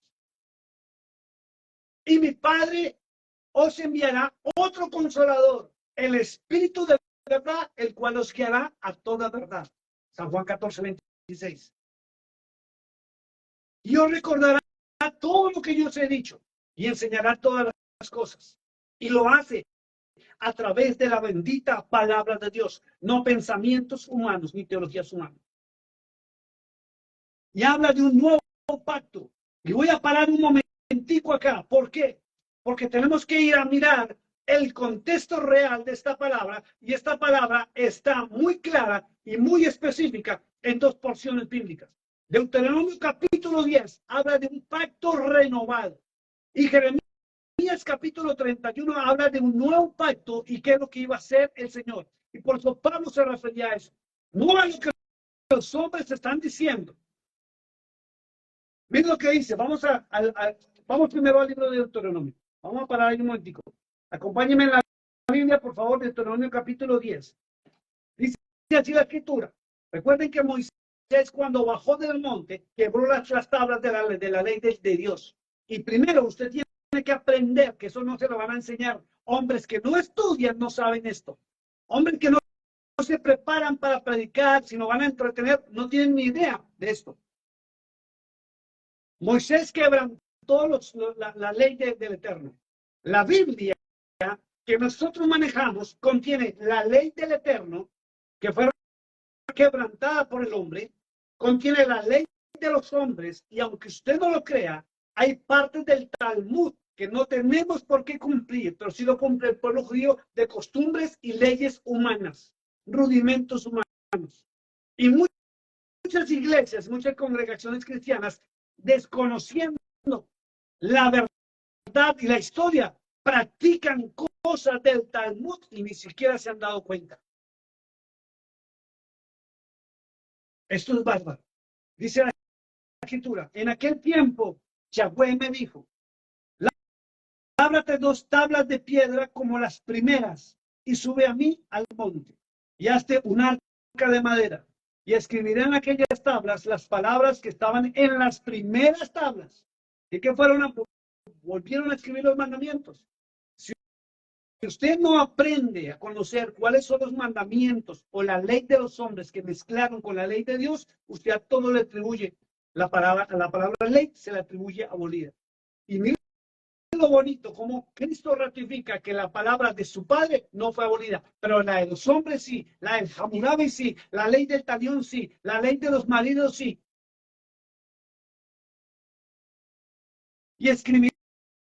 Y mi Padre os enviará otro consolador, el Espíritu de verdad, el cual os guiará a toda verdad. San Juan 14, 26. Y os recordará todo lo que yo os he dicho y enseñará todas las cosas. Y lo hace a través de la bendita palabra de Dios, no pensamientos humanos ni teologías humanas. Y habla de un nuevo pacto. Y voy a parar un momentico acá. ¿Por qué? Porque tenemos que ir a mirar el contexto real de esta palabra, y esta palabra está muy clara y muy específica en dos porciones bíblicas. Deuteronomio capítulo 10 habla de un pacto renovado, y Jeremías capítulo 31 habla de un nuevo pacto y qué es lo que iba a hacer el Señor. Y por eso Pablo se refería a eso. No a lo que los hombres están diciendo. Miren lo que dice. Vamos primero al libro de Deuteronomio. Vamos a parar ahí un momentico. Acompáñenme en la Biblia, por favor, Deuteronomio capítulo 10. Dice así la escritura. Recuerden que Moisés, cuando bajó del monte, quebró las tablas de la ley de Dios. Y primero usted tiene que aprender que eso no se lo van a enseñar. Hombres que no estudian no saben esto. Hombres que no se preparan para predicar, sino van a entretener, no tienen ni idea de esto. Moisés quebrantó la ley del Eterno. La Biblia que nosotros manejamos contiene la ley del Eterno, que fue quebrantada por el hombre, contiene la ley de los hombres, y aunque usted no lo crea, hay partes del Talmud que no tenemos por qué cumplir, pero sí lo cumple el pueblo judío, de costumbres y leyes humanas, rudimentos humanos. Y muchas iglesias, muchas congregaciones cristianas, desconociendo la verdad y la historia, practican cosas del Talmud y ni siquiera se han dado cuenta. Esto es bárbaro. Dice la escritura, en aquel tiempo Yahweh me dijo, lábrate 2 tablas de piedra como las primeras y sube a mí al monte y hazte un arca de madera y escribiré en aquellas tablas las palabras que estaban en las primeras tablas. ¿Y qué fueron? Volvieron a escribir los mandamientos. Si usted no aprende a conocer cuáles son los mandamientos o la ley de los hombres que mezclaron con la ley de Dios, usted a todo le atribuye a la palabra ley, se le atribuye abolida. Y mire lo bonito, como Cristo ratifica que la palabra de su padre no fue abolida, pero la de los hombres sí, la del Hammurabi sí, la ley del talión sí, la ley de los maridos sí. Y escribiré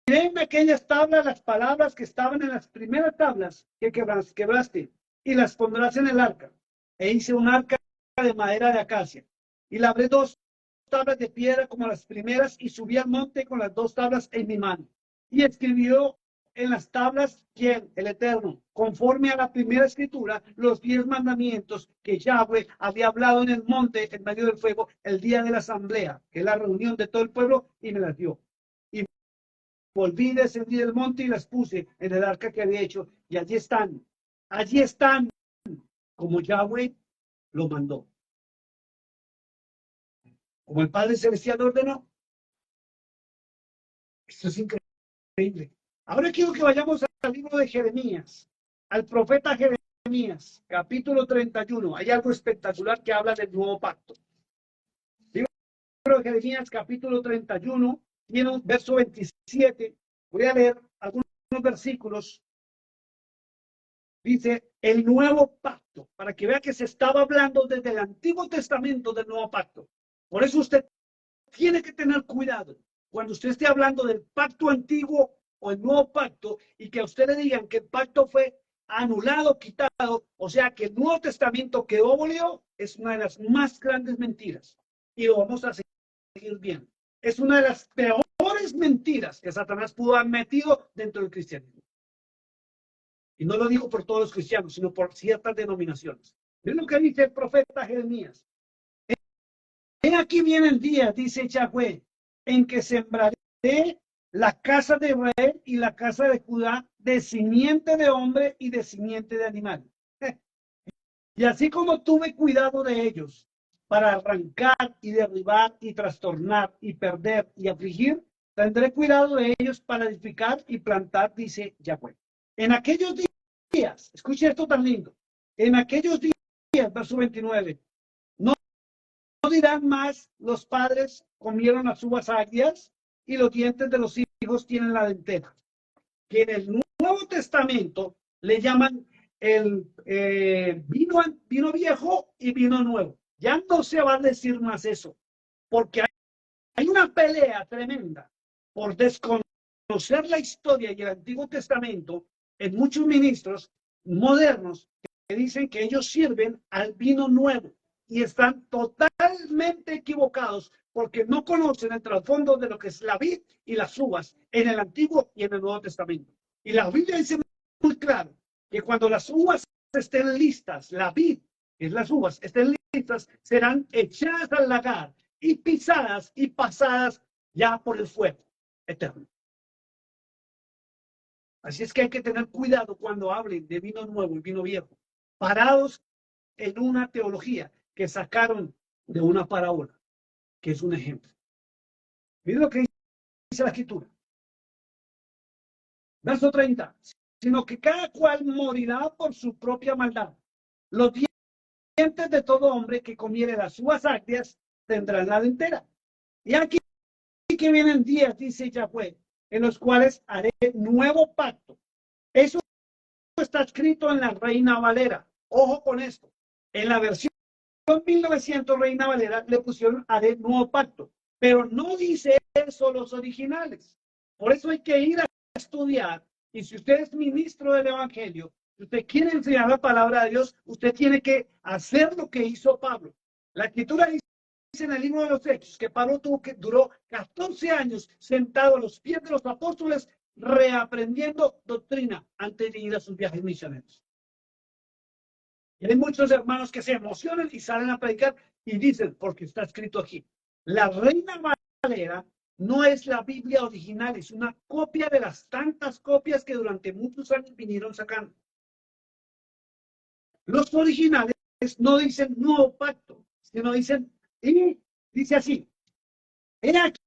en aquellas tablas las palabras que estaban en las primeras tablas que quebraste, y las pondrás en el arca. E hice un arca de madera de acacia, y labré 2 tablas de piedra como las primeras, y subí al monte con las 2 tablas en mi mano. Y escribió en las tablas, ¿quién? El Eterno, conforme a la primera escritura, los 10 mandamientos que Yahweh había hablado en el monte, en medio del fuego, el día de la asamblea, que es la reunión de todo el pueblo, y me las dio. Y volví, descendí del monte y las puse en el arca que había hecho, y allí están, como Yahweh lo mandó. Como el Padre Celestial ordenó. Esto es increíble. Ahora quiero que vayamos al libro de Jeremías, al profeta Jeremías, capítulo 31. Hay algo espectacular que habla del nuevo pacto. Libro de Jeremías, capítulo 31, tiene un verso 27. Voy a leer algunos versículos. Dice, el nuevo pacto, para que vea que se estaba hablando desde el Antiguo Testamento del nuevo pacto. Por eso usted tiene que tener cuidado cuando usted esté hablando del pacto antiguo o el nuevo pacto y que a usted le digan que el pacto fue anulado, quitado, o sea que el Nuevo Testamento quedó abolido, es una de las más grandes mentiras. Y lo vamos a seguir viendo. Es una de las peores mentiras que Satanás pudo haber metido dentro del cristianismo. Y no lo digo por todos los cristianos, sino por ciertas denominaciones. Miren lo que dice el profeta Jeremías. He aquí vienen días, dice Yahweh, en que sembraré la casa de Israel y la casa de Judá de simiente de hombre y de simiente de animal. Y así como tuve cuidado de ellos para arrancar y derribar y trastornar y perder y afligir, tendré cuidado de ellos para edificar y plantar, dice Yahweh. En aquellos días, escuche esto tan lindo, en aquellos días, verso 29, no dirán más los padres comieron las uvas agrias y los dientes de los hijos tienen la dentera. Que en el Nuevo Testamento le llaman el vino viejo y vino nuevo. Ya no se va a decir más eso, porque hay una pelea tremenda por desconocer la historia y el Antiguo Testamento en muchos ministros modernos que dicen que ellos sirven al vino nuevo y están totalmente equivocados porque no conocen el trasfondo de lo que es la vid y las uvas en el Antiguo y en el Nuevo Testamento. Y la Biblia dice muy claro que cuando las uvas estén listas, la vid, que es las uvas, estén listas, serán echadas al lagar y pisadas y pasadas ya por el fuego eterno. Así es que hay que tener cuidado cuando hablen de vino nuevo y vino viejo, parados en una teología que sacaron de una parábola, que es un ejemplo. Miren lo que dice la Escritura. Verso 30. Sino que cada cual morirá por su propia maldad. Los dientes de todo hombre que comiere las uvas agrias tendrán la dentera. Y aquí que vienen días, dice Yahweh, en los cuales haré nuevo pacto. Eso está escrito en la Reina Valera. Ojo con esto. En la versión 1900 Reina Valera le pusieron haré nuevo pacto, pero no dice eso los originales. Por eso hay que ir a estudiar. Y si usted es ministro del Evangelio, si usted quiere enseñar la palabra de Dios, usted tiene que hacer lo que hizo Pablo. La Escritura dice en el libro de los Hechos que Pablo duró 14 años sentado a los pies de los apóstoles reaprendiendo doctrina antes de ir a sus viajes misioneros. Y hay muchos hermanos que se emocionan y salen a predicar y dicen, porque está escrito aquí, la Reina Valera no es la Biblia original, es una copia de las tantas copias que durante muchos años vinieron sacando. Los originales no dicen nuevo pacto, sino dicen, y dice así, he aquí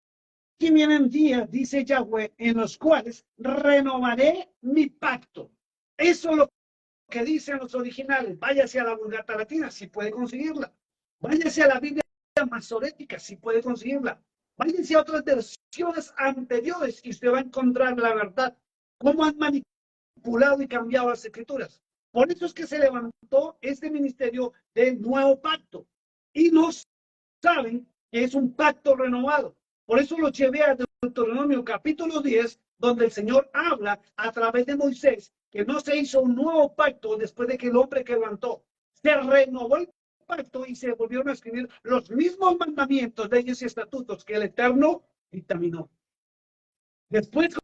vienen días, dice Yahweh, en los cuales renovaré mi pacto. Eso es lo que dicen los originales. Váyase a la Vulgata Latina, si puede conseguirla. Váyase a la Biblia masorética, si puede conseguirla. Váyase a otras versiones anteriores y usted va a encontrar la verdad. Cómo han manipulado y cambiado las escrituras. Por eso es que se levantó este ministerio del nuevo pacto. Y no saben que es un pacto renovado. Por eso lo llevé a Deuteronomio capítulo 10, donde el Señor habla a través de Moisés que no se hizo un nuevo pacto después de que el hombre quebrantó. Se renovó el pacto y se volvieron a escribir los mismos mandamientos, leyes y estatutos que el Eterno dictaminó. Después,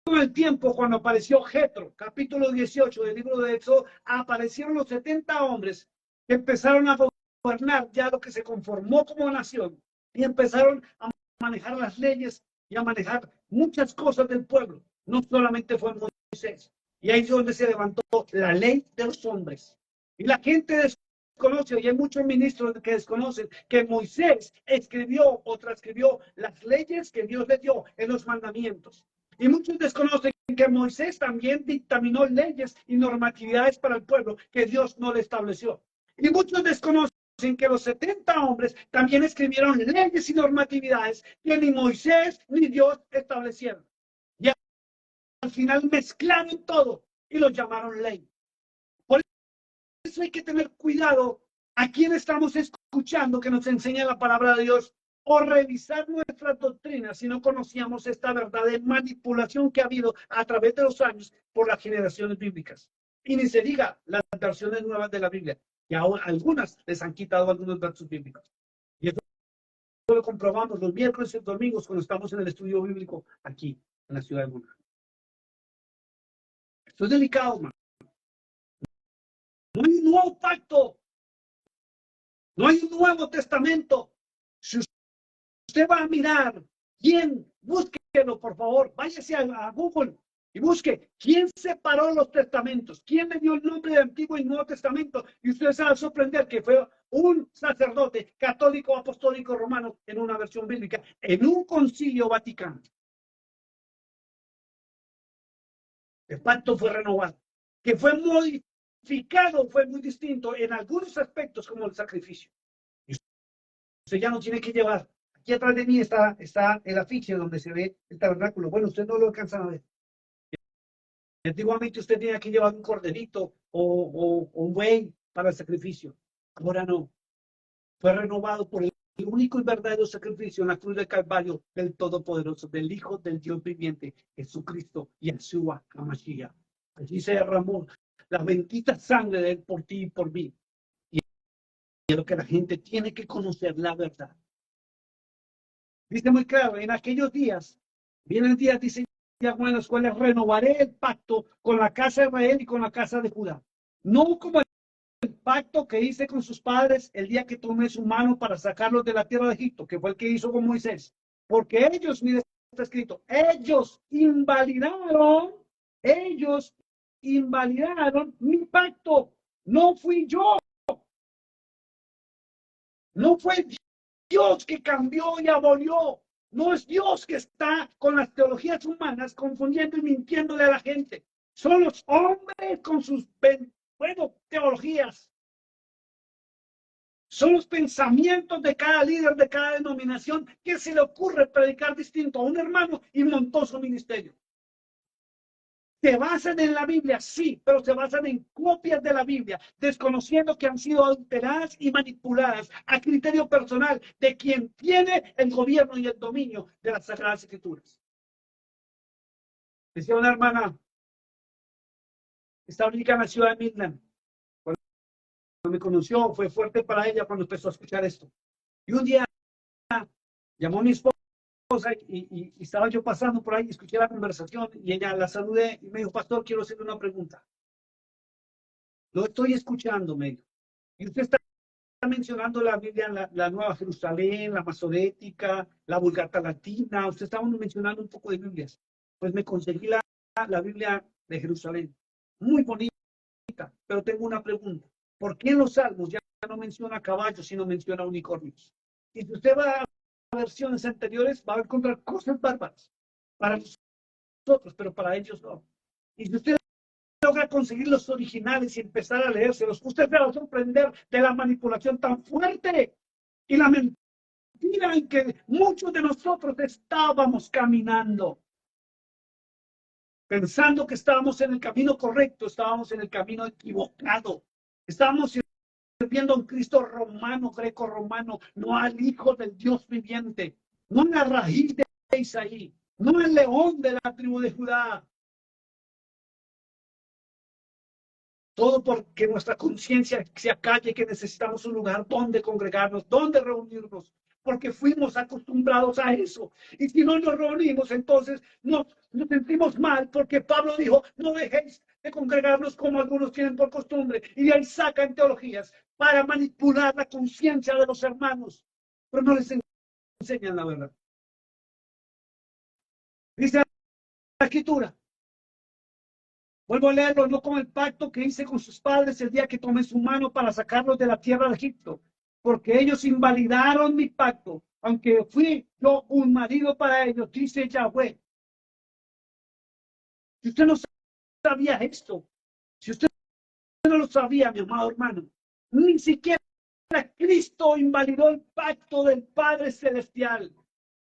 con el tiempo, cuando apareció Jetro, capítulo 18 del libro de Éxodo, aparecieron los 70 hombres que empezaron a gobernar ya lo que se conformó como nación y empezaron a manejar las leyes y a manejar muchas cosas del pueblo. No solamente fue Moisés. Y ahí es donde se levantó la ley de los hombres. Y la gente desconoce, y hay muchos ministros que desconocen, que Moisés escribió o transcribió las leyes que Dios le dio en los mandamientos. Y muchos desconocen que Moisés también dictaminó leyes y normatividades para el pueblo que Dios no le estableció. Y muchos desconocen que los 70 hombres también escribieron leyes y normatividades que ni Moisés ni Dios establecieron. Y al final mezclaron todo y lo llamaron ley. Por eso hay que tener cuidado a quién estamos escuchando que nos enseña la palabra de Dios o revisar nuestras doctrinas si no conocíamos esta verdad de manipulación que ha habido a través de los años por las generaciones bíblicas. Y ni se diga las versiones nuevas de la Biblia, que ahora algunas les han quitado algunos versos bíblicos. Y eso lo comprobamos los miércoles y domingos cuando estamos en el estudio bíblico aquí, en la ciudad de Buena. Esto es delicado, man. No hay un nuevo pacto. No hay un nuevo testamento. Si usted va a mirar quién, búsquelo, por favor. Váyase a Google y busque quién separó los testamentos, quién le dio el nombre de Antiguo y Nuevo Testamento. Y usted se va a sorprender que fue un sacerdote católico apostólico romano en una versión bíblica, en un concilio vaticano. El pacto fue renovado, que fue modificado, fue muy distinto en algunos aspectos como el sacrificio. Y usted ya no tiene que llevar. Aquí atrás de mí está el afiche donde se ve el tabernáculo. Bueno, usted no lo alcanza a ver. Antiguamente usted tenía que llevar un corderito o un buey para el sacrificio. Ahora no. Fue renovado por el único y verdadero sacrificio en la cruz del Calvario del Todopoderoso, del Hijo del Dios viviente, Jesucristo, Yeshua HaMashiach. Allí se derramó la bendita sangre de él por ti y por mí. Y es lo que la gente tiene que conocer, la verdad. Dice muy claro, en aquellos días, vienen días, dice en los cuales renovaré el pacto con la casa de Israel y con la casa de Judá. No como el pacto que hice con sus padres el día que tomé su mano para sacarlos de la tierra de Egipto, que fue el que hizo con Moisés. Porque ellos, mire, está escrito, ellos invalidaron mi pacto. No fui yo. No fue Dios que cambió y abolió. No es Dios que está con las teologías humanas confundiendo y mintiéndole a la gente. Son los hombres con sus, teologías. Son los pensamientos de cada líder, de cada denominación, que se le ocurre predicar distinto a un hermano y montó su ministerio. ¿Se basan en la Biblia? Sí, pero se basan en copias de la Biblia, desconociendo que han sido alteradas y manipuladas a criterio personal de quien tiene el gobierno y el dominio de las Sagradas Escrituras. Decía una hermana, está ubicada en la ciudad de Midland. Cuando me conoció, fue fuerte para ella cuando empezó a escuchar esto. Y un día llamó a mi esposa y estaba yo pasando por ahí, escuché la conversación y ella la saludé y me dijo, pastor, quiero hacerle una pregunta. Lo estoy escuchando, me dijo. Y usted está mencionando la Biblia, la Nueva Jerusalén, la Masorética, la Vulgata Latina. Usted estaba mencionando un poco de Biblias. Pues me conseguí la Biblia de Jerusalén. Muy bonita, pero tengo una pregunta. ¿Por qué en los Salmos ya no menciona caballos, sino menciona unicornios? Y si usted va a versiones anteriores, va a encontrar cosas bárbaras para nosotros, pero para ellos no. Y si usted logra conseguir los originales y empezar a leérselos, usted se va a sorprender de la manipulación tan fuerte y la mentira en que muchos de nosotros estábamos caminando. Pensando que estábamos en el camino correcto, estábamos en el camino equivocado. Estábamos sirviendo a un Cristo romano, greco-romano, no al Hijo del Dios viviente, no en la raíz de Isaí, no el león de la tribu de Judá. Todo porque nuestra conciencia se acalle que necesitamos un lugar donde congregarnos, donde reunirnos, porque fuimos acostumbrados a eso. Y si no nos reunimos, entonces nos sentimos mal, porque Pablo dijo, no dejéis de congregarnos como algunos tienen por costumbre. Y de ahí sacan teologías para manipular la conciencia de los hermanos, pero no les enseñan la verdad. Dice la Escritura. Vuelvo a leerlo, no con el pacto que hice con sus padres el día que tomé su mano para sacarlos de la tierra de Egipto, porque ellos invalidaron mi pacto, aunque fui yo un marido para ellos, dice Yahweh. Si usted no sabía esto, si usted no lo sabía, mi amado hermano, ni siquiera Cristo invalidó el pacto del Padre Celestial.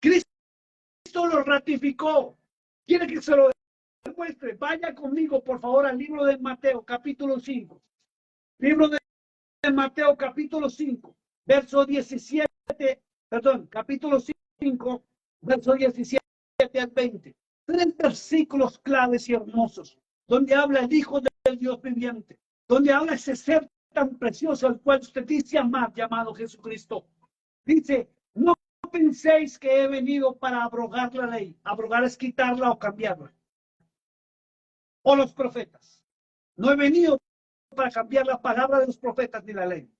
Cristo lo ratificó. Quiere que se lo demuestre. Vaya conmigo, por favor, al libro de Mateo, capítulo 5. Libro de Mateo, capítulo 5, verso 17, perdón, capítulo 5, verso 17 al 20. 3 versículos claves y hermosos, donde habla el Hijo del Dios viviente, donde habla ese ser tan precioso al cual usted dice amar, llamado Jesucristo. Dice, no penséis que he venido para abrogar la ley. Abrogar es quitarla o cambiarla. O los profetas. No he venido para cambiar la palabra de los profetas ni la ley,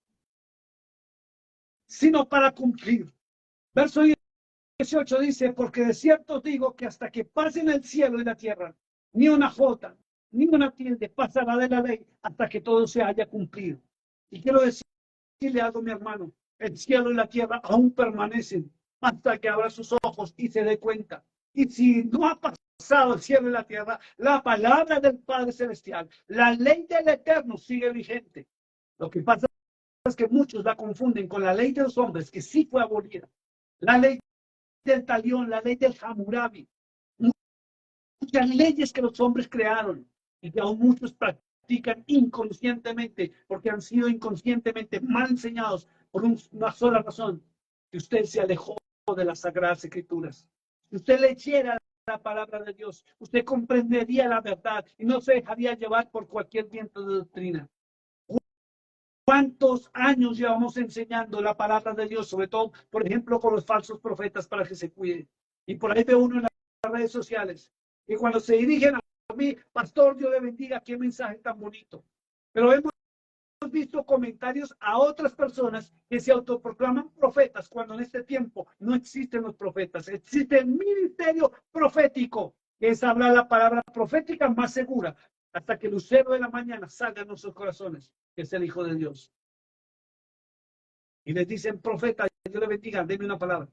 sino para cumplir. Verso 18 dice, porque de cierto digo que hasta que pasen el cielo y la tierra, ni una jota, ni una tilde pasará de la ley hasta que todo se haya cumplido. Y quiero decirle algo, mi hermano, el cielo y la tierra aún permanecen hasta que abra sus ojos y se dé cuenta. Y si no ha pasado el cielo y la tierra, la palabra del Padre Celestial, la ley del Eterno sigue vigente. Lo que pasa es que muchos la confunden con la ley de los hombres, que sí fue abolida. La ley del talión, la ley del Hammurabi. Muchas leyes que los hombres crearon y que aún muchos practican inconscientemente, porque han sido inconscientemente mal enseñados por una sola razón, que usted se alejó de las Sagradas Escrituras. Si usted leyera la palabra de Dios, usted comprendería la verdad y no se dejaría llevar por cualquier viento de doctrina. ¿Cuántos años llevamos enseñando la palabra de Dios, sobre todo, por ejemplo, con los falsos profetas para que se cuiden? Y por ahí ve uno en las redes sociales. Y cuando se dirigen a mí, pastor, Dios le bendiga, qué mensaje tan bonito. Pero hemos visto comentarios a otras personas que se autoproclaman profetas, cuando en este tiempo no existen los profetas. Existe el ministerio profético, que es hablar la palabra profética más segura, hasta que el lucero de la mañana salga en nuestros corazones, que es el Hijo de Dios. Y les dicen, profeta, Dios le bendiga, denme una palabra.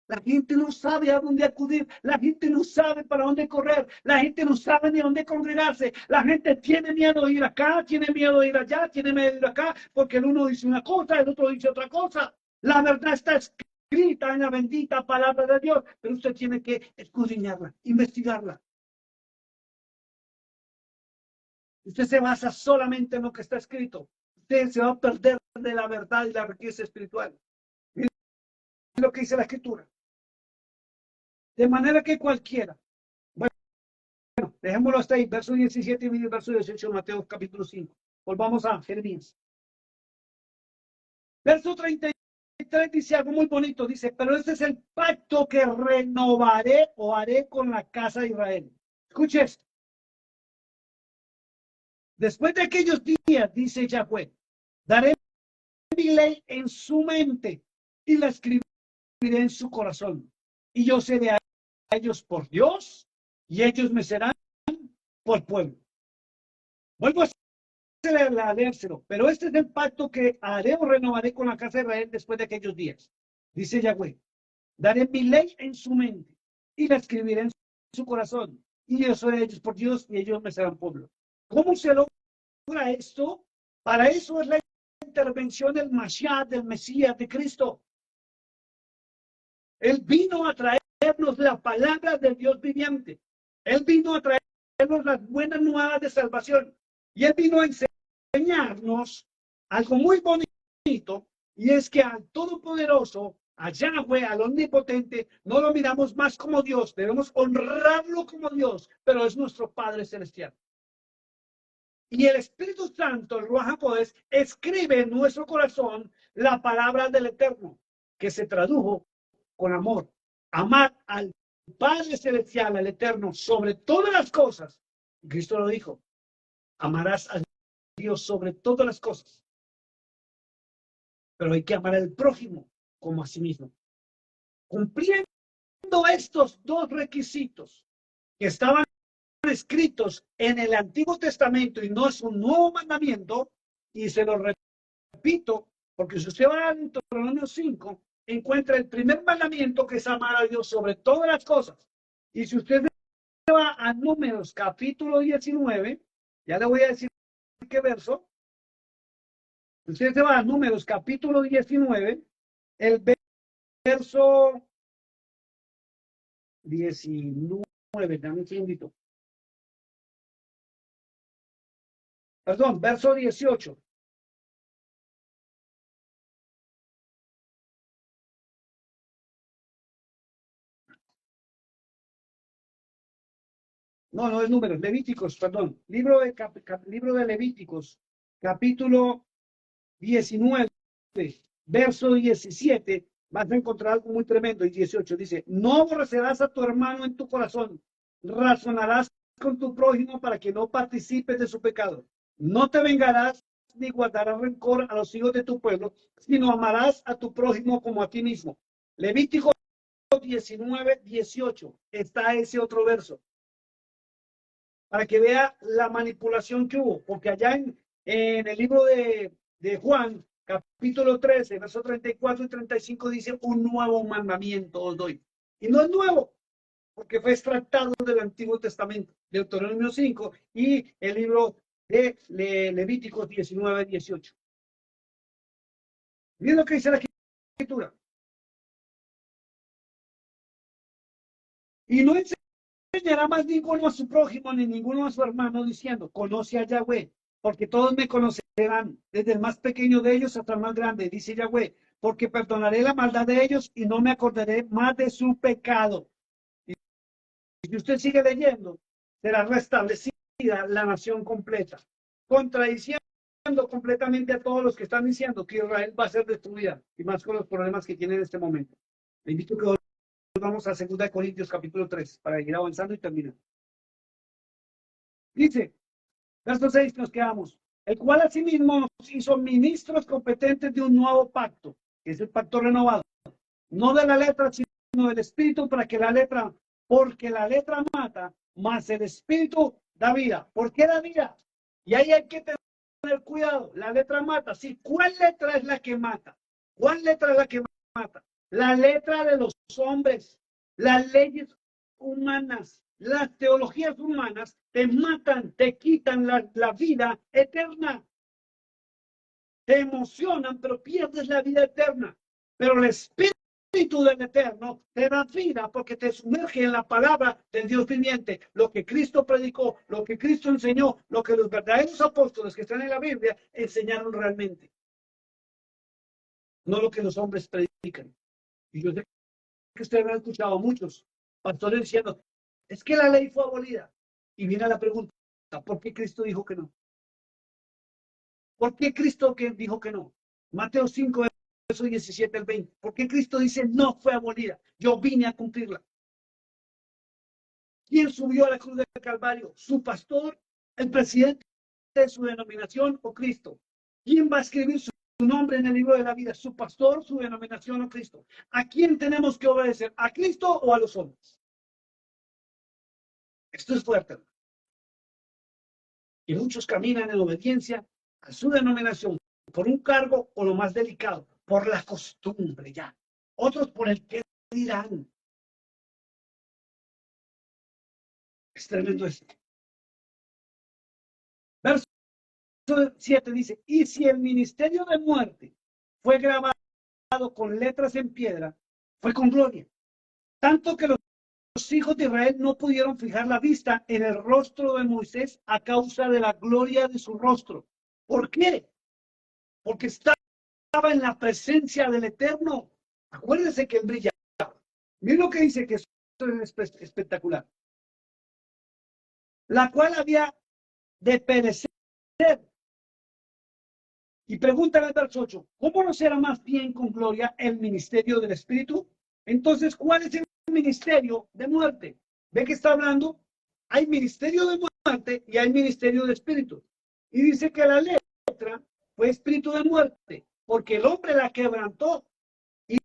La gente no sabe a dónde acudir, la gente no sabe para dónde correr, la gente no sabe ni dónde congregarse, la gente tiene miedo de ir acá, tiene miedo de ir allá, tiene miedo de ir acá, porque el uno dice una cosa, el otro dice otra cosa. La verdad está escrita en la bendita palabra de Dios, pero usted tiene que escudriñarla, investigarla. Usted se basa solamente en lo que está escrito. Usted se va a perder de la verdad y la riqueza espiritual. Es lo que dice la Escritura. De manera que cualquiera. Bueno, dejémoslo hasta ahí. Verso 17 y verso 18 de Mateo capítulo 5. Volvamos a Jeremías. Verso 33 dice algo muy bonito. Dice, pero este es el pacto que renovaré o haré con la casa de Israel. Escuche esto. Después de aquellos días, dice Yahweh, daré mi ley en su mente y la escribiré en su corazón. Y yo seré a ellos por Dios y ellos me serán por pueblo. Vuelvo a leérselo, pero este es el pacto que haré o renovaré con la casa de Israel después de aquellos días. Dice Yahweh, daré mi ley en su mente y la escribiré en su corazón. y yo soy ellos por Dios, y ellos me serán pueblo. ¿Cómo se logra esto? Para eso es la intervención del Mashiach, del Mesías, de Cristo. Él vino a traernos la palabra del Dios viviente. Él vino a traernos las buenas nuevas de salvación. Y Él vino a enseñarnos algo muy bonito, y es que al Todopoderoso, a Yahweh, al Omnipotente, no lo miramos más como Dios, debemos honrarlo como Dios, pero es nuestro Padre Celestial. Y el Espíritu Santo, el Ruach HaKodesh, escribe en nuestro corazón la palabra del Eterno, que se tradujo con amor. Amar al Padre Celestial, al Eterno, sobre todas las cosas. Cristo lo dijo, amarás a Dios sobre todas las cosas. Pero hay que amar al prójimo como a sí mismo. Cumpliendo estos dos requisitos que estaban escritos en el Antiguo Testamento y no es un nuevo mandamiento, y se lo repito, porque si usted va a Deuteronomio 5, encuentra el primer mandamiento, que es amar a Dios sobre todas las cosas. Y si usted va a Números capítulo 19, ya le voy a decir qué verso. Usted se va a Números capítulo 19, el verso 19, dame un segundito. Perdón, verso 18. No, no es Números, Levíticos, perdón. Libro de Levíticos, capítulo 19, verso 17, vas a encontrar algo muy tremendo. Y 18 dice, no aborrecerás a tu hermano en tu corazón, razonarás con tu prójimo para que no participes de su pecado. No te vengarás ni guardarás rencor a los hijos de tu pueblo, sino amarás a tu prójimo como a ti mismo. Levítico 19, 18, está ese otro verso, para que vea la manipulación que hubo, porque allá en el libro de Juan, capítulo 13, versos 34 y 35, dice, un nuevo mandamiento os doy. Y no es nuevo, porque fue extractado del Antiguo Testamento, Deuteronomio 5 y el libro de Levíticos 19, 18. Miren lo que dice la Escritura. Y no enseñará más ninguno a su prójimo ni ninguno a su hermano diciendo, conoce a Yahweh, porque todos me conocerán, desde el más pequeño de ellos hasta el más grande, dice Yahweh, porque perdonaré la maldad de ellos y no me acordaré más de su pecado. Y si usted sigue leyendo, será restablecida la nación completa, contradiciendo completamente a todos los que están diciendo que Israel va a ser destruida, y más con los problemas que tiene en este momento. Le invito que vamos a 2 Corintios capítulo 3 para ir avanzando y terminar. Dice, verso 6 nos quedamos, el cual asimismo nos hizo ministros competentes de un nuevo pacto, que es el pacto renovado, no de la letra, sino del espíritu, porque la letra mata, más el espíritu da vida. ¿Por qué da vida? Y ahí hay que tener cuidado, la letra mata, sí, ¿cuál letra es la que mata? ¿Cuál letra es la que mata? La letra de los hombres, las leyes humanas, las teologías humanas te matan, te quitan la vida eterna. Te emocionan, pero pierdes la vida eterna. Pero el Espíritu del Eterno te da vida porque te sumerge en la palabra del Dios viviente. Lo que Cristo predicó, lo que Cristo enseñó, lo que los verdaderos apóstoles que están en la Biblia enseñaron realmente. No lo que los hombres predican. Y yo sé que ustedes han escuchado a muchos pastores diciendo, es que la ley fue abolida. Y viene la pregunta, ¿por qué Cristo dijo que no? ¿Por qué Cristo dijo que no? Mateo 5, verso 17 al 20. ¿Por qué Cristo dice no fue abolida? Yo vine a cumplirla. ¿Quién subió a la cruz del Calvario? ¿Su pastor, el presidente de su denominación o Cristo? ¿Quién va a escribir su nombre en el libro de la vida? ¿Su pastor, su denominación o Cristo? ¿A quién tenemos que obedecer? ¿A Cristo o a los hombres? Esto es fuerte. Y muchos caminan en obediencia a su denominación por un cargo o lo más delicado, por la costumbre ya. Otros por el que dirán. Es tremendo esto. Verso 7 dice, y si el ministerio de muerte fue grabado con letras en piedra, fue con gloria. Tanto que los hijos de Israel no pudieron fijar la vista en el rostro de Moisés a causa de la gloria de su rostro. ¿Por qué? Porque estaba en la presencia del Eterno. Acuérdense que él brillaba. Miren lo que dice, que es espectacular. La cual había de perecer. Y pregúntale al verso 8, ¿cómo no será más bien con gloria el ministerio del Espíritu? Entonces, ¿cuál es el ministerio de muerte? ¿Ve que está hablando? Hay ministerio de muerte y hay ministerio de Espíritu. Y dice que la letra fue espíritu de muerte, porque el hombre la quebrantó. Y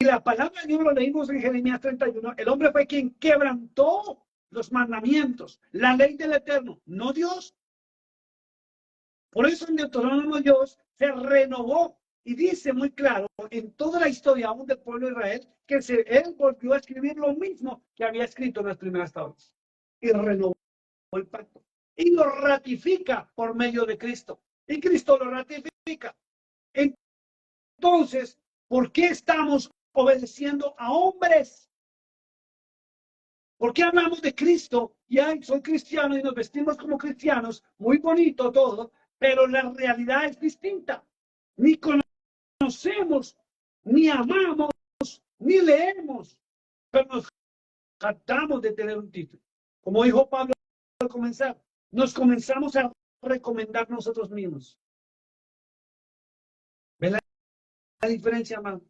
la palabra de Dios lo leímos en Jeremías 31. El hombre fue quien quebrantó los mandamientos, la ley del Eterno, no Dios. Por eso en Deuteronomio Dios se renovó y dice muy claro en toda la historia aún del pueblo de Israel que él volvió a escribir lo mismo que había escrito en las primeras tablas y renovó el pacto y lo ratifica por medio de Cristo y Cristo lo ratifica. Entonces, ¿por qué estamos obedeciendo a hombres? ¿Por qué hablamos de Cristo? Ya soy cristiano y nos vestimos como cristianos, muy bonito todo, pero la realidad es distinta. Ni conocemos, ni amamos, ni leemos, pero nos jactamos de tener un título. Como dijo Pablo al comenzar, nos comenzamos a recomendar nosotros mismos. ¿Ven la diferencia, hermano?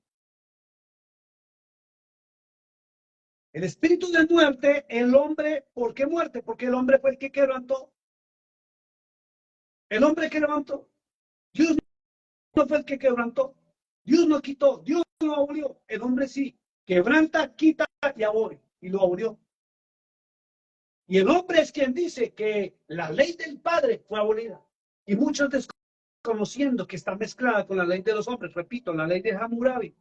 El espíritu de muerte, el hombre, ¿por qué muerte? Porque el hombre fue el que quebrantó. El hombre que levantó. Dios no fue el que quebrantó. Dios no quitó. Dios no abolió. El hombre sí. Quebranta, quita y abole. Y lo abolió. Y el hombre es quien dice que la ley del Padre fue abolida. Y muchos desconociendo que está mezclada con la ley de los hombres. Repito, la ley de Hammurabi.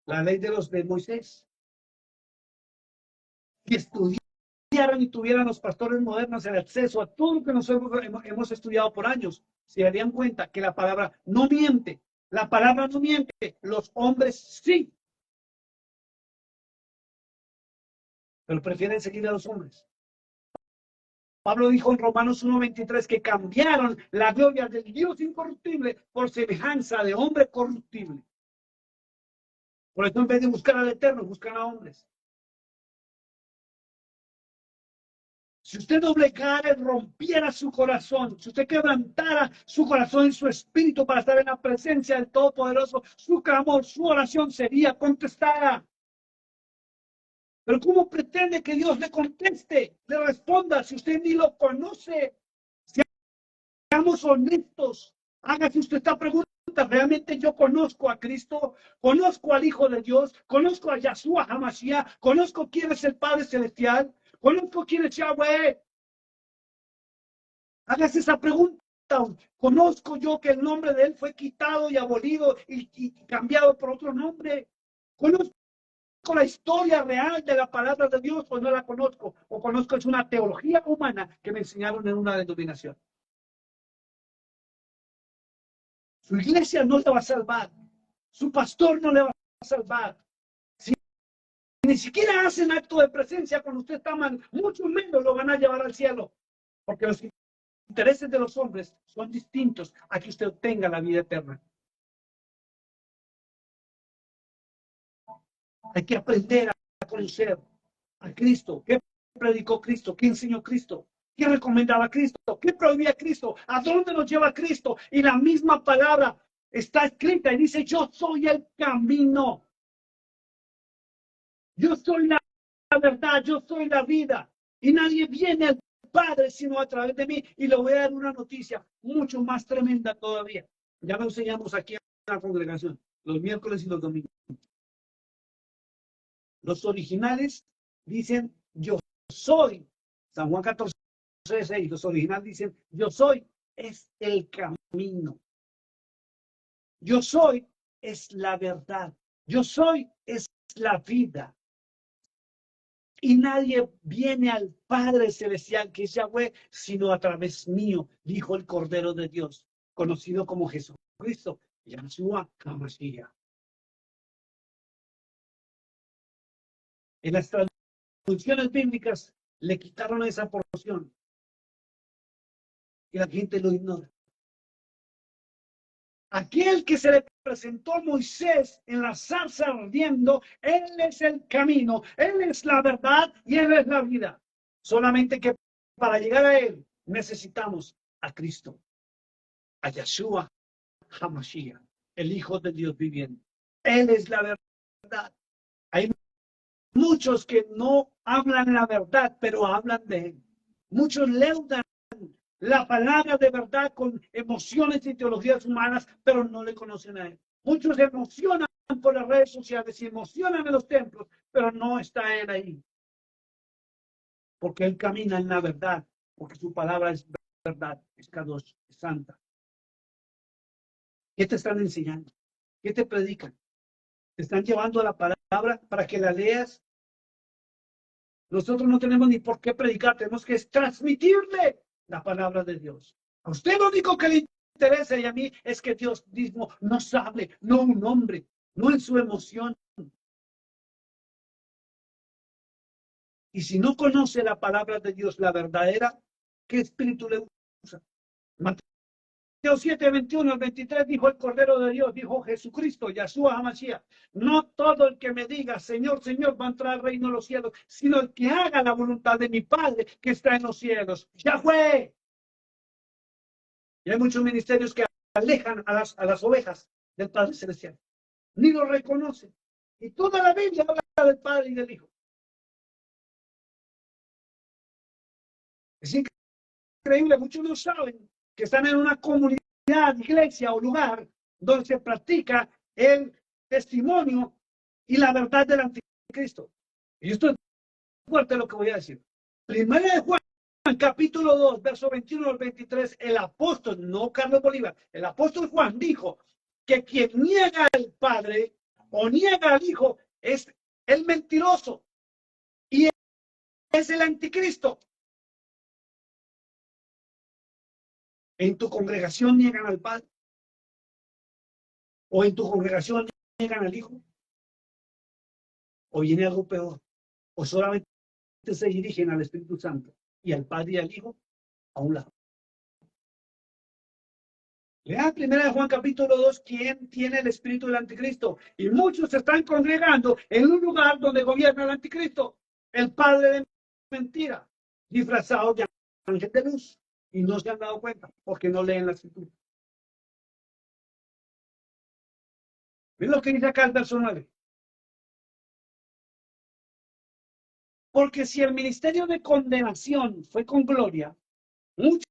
La ley de Moisés. Y estudiaran y tuvieran los pastores modernos el acceso a todo lo que nosotros hemos estudiado por años, se darían cuenta que la palabra no miente. La palabra no miente. Los hombres sí. Pero prefieren seguir a los hombres. Pablo dijo en Romanos 1:23 que cambiaron la gloria del Dios incorruptible por semejanza de hombre corruptible. Por eso en vez de buscar al Eterno, buscan a hombres. Si usted doblegara y rompiera su corazón, si usted quebrantara su corazón y su espíritu para estar en la presencia del Todopoderoso, su clamor, su oración sería contestada. Pero ¿cómo pretende que Dios le conteste, le responda si usted ni lo conoce? Seamos honestos. Hágase usted esta pregunta. ¿Realmente yo conozco a Cristo? ¿Conozco al Hijo de Dios? ¿Conozco a Yahshua HaMashiach? ¿Conozco quién es el Padre Celestial? ¿Conozco quién es Yahweh? Hágase esa pregunta. ¿Conozco yo que el nombre de él fue quitado y abolido y cambiado por otro nombre? ¿Conozco la historia real de la palabra de Dios o no la conozco? ¿O conozco es una teología humana que me enseñaron en una denominación? Su iglesia no le va a salvar. Su pastor no le va a salvar. Si ni siquiera hacen acto de presencia cuando usted está mal, mucho menos lo van a llevar al cielo. Porque los intereses de los hombres son distintos a que usted obtenga la vida eterna. Hay que aprender a conocer a Cristo. ¿Qué predicó Cristo? ¿Qué enseñó Cristo? ¿Qué recomendaba Cristo? ¿Qué prohibía Cristo? ¿A dónde nos lleva Cristo? Y la misma palabra está escrita y dice, yo soy el camino. Yo soy la verdad, yo soy la vida. Y nadie viene al Padre sino a través de mí. Y le voy a dar una noticia mucho más tremenda todavía. Ya lo enseñamos aquí en la congregación, los miércoles y los domingos. Los originales dicen, yo soy. San Juan 14:6, los originales dicen, yo soy, es el camino. Yo soy, es la verdad. Yo soy, es la vida. Y nadie viene al Padre Celestial, que es Yahweh, sino a través mío, dijo el Cordero de Dios, conocido como Jesucristo, Yahshua HaMashiach. En las traducciones bíblicas le quitaron esa porción y la gente lo ignora. Aquel que se le presentó a Moisés en la zarza ardiendo, él es el camino, él es la verdad y él es la vida. Solamente que para llegar a él necesitamos a Cristo, a Yahshua HaMashiach, el Hijo de Dios viviente. Él es la verdad. Hay muchos que no hablan la verdad, pero hablan de él. Muchos leudan la palabra de verdad con emociones y teologías humanas, pero no le conocen a él. Muchos se emocionan por las redes sociales y emocionan en los templos, pero no está él ahí. Porque él camina en la verdad, porque su palabra es verdad, es Kadosh, es santa. ¿Qué te están enseñando? ¿Qué te predican? ¿Te están llevando a la palabra para que la leas? Nosotros no tenemos ni por qué predicar, tenemos que transmitirle la palabra de Dios. A usted lo único que le interesa y a mí es que Dios mismo nos hable, no un hombre, no en su emoción. Y si no conoce la palabra de Dios, la verdadera, ¿qué espíritu le usa? Mateo 7, 21 al 23 dijo el Cordero de Dios, dijo Jesucristo, Yahshua HaMashiach, no todo el que me diga, Señor, Señor, va a entrar al reino de los cielos, sino el que haga la voluntad de mi Padre que está en los cielos. Yahweh. Y hay muchos ministerios que alejan a las ovejas del Padre Celestial. Ni lo reconocen. Y toda la Biblia habla del Padre y del Hijo. Es increíble, muchos no saben que están en una comunidad, iglesia o lugar donde se practica el testimonio y la verdad del anticristo. Y esto es fuerte lo que voy a decir. Primera de Juan, capítulo 2, verso 21 al 23, el apóstol, no Carlos Bolívar, el apóstol Juan dijo que quien niega al Padre o niega al Hijo es el mentiroso y es el anticristo. ¿En tu congregación niegan al Padre? ¿O en tu congregación niegan al Hijo? ¿O viene algo peor? ¿O solamente se dirigen al Espíritu Santo y al Padre y al Hijo a un lado? Lea primera de Juan capítulo 2, ¿quién tiene el espíritu del anticristo? Y muchos se están congregando en un lugar donde gobierna el anticristo, el padre de mentira, disfrazado de ángel de luz. Y no se han dado cuenta porque no leen la escritura. ¿Ven lo que dice acá el verso 9? Porque si el ministerio de condenación fue con gloria, muchos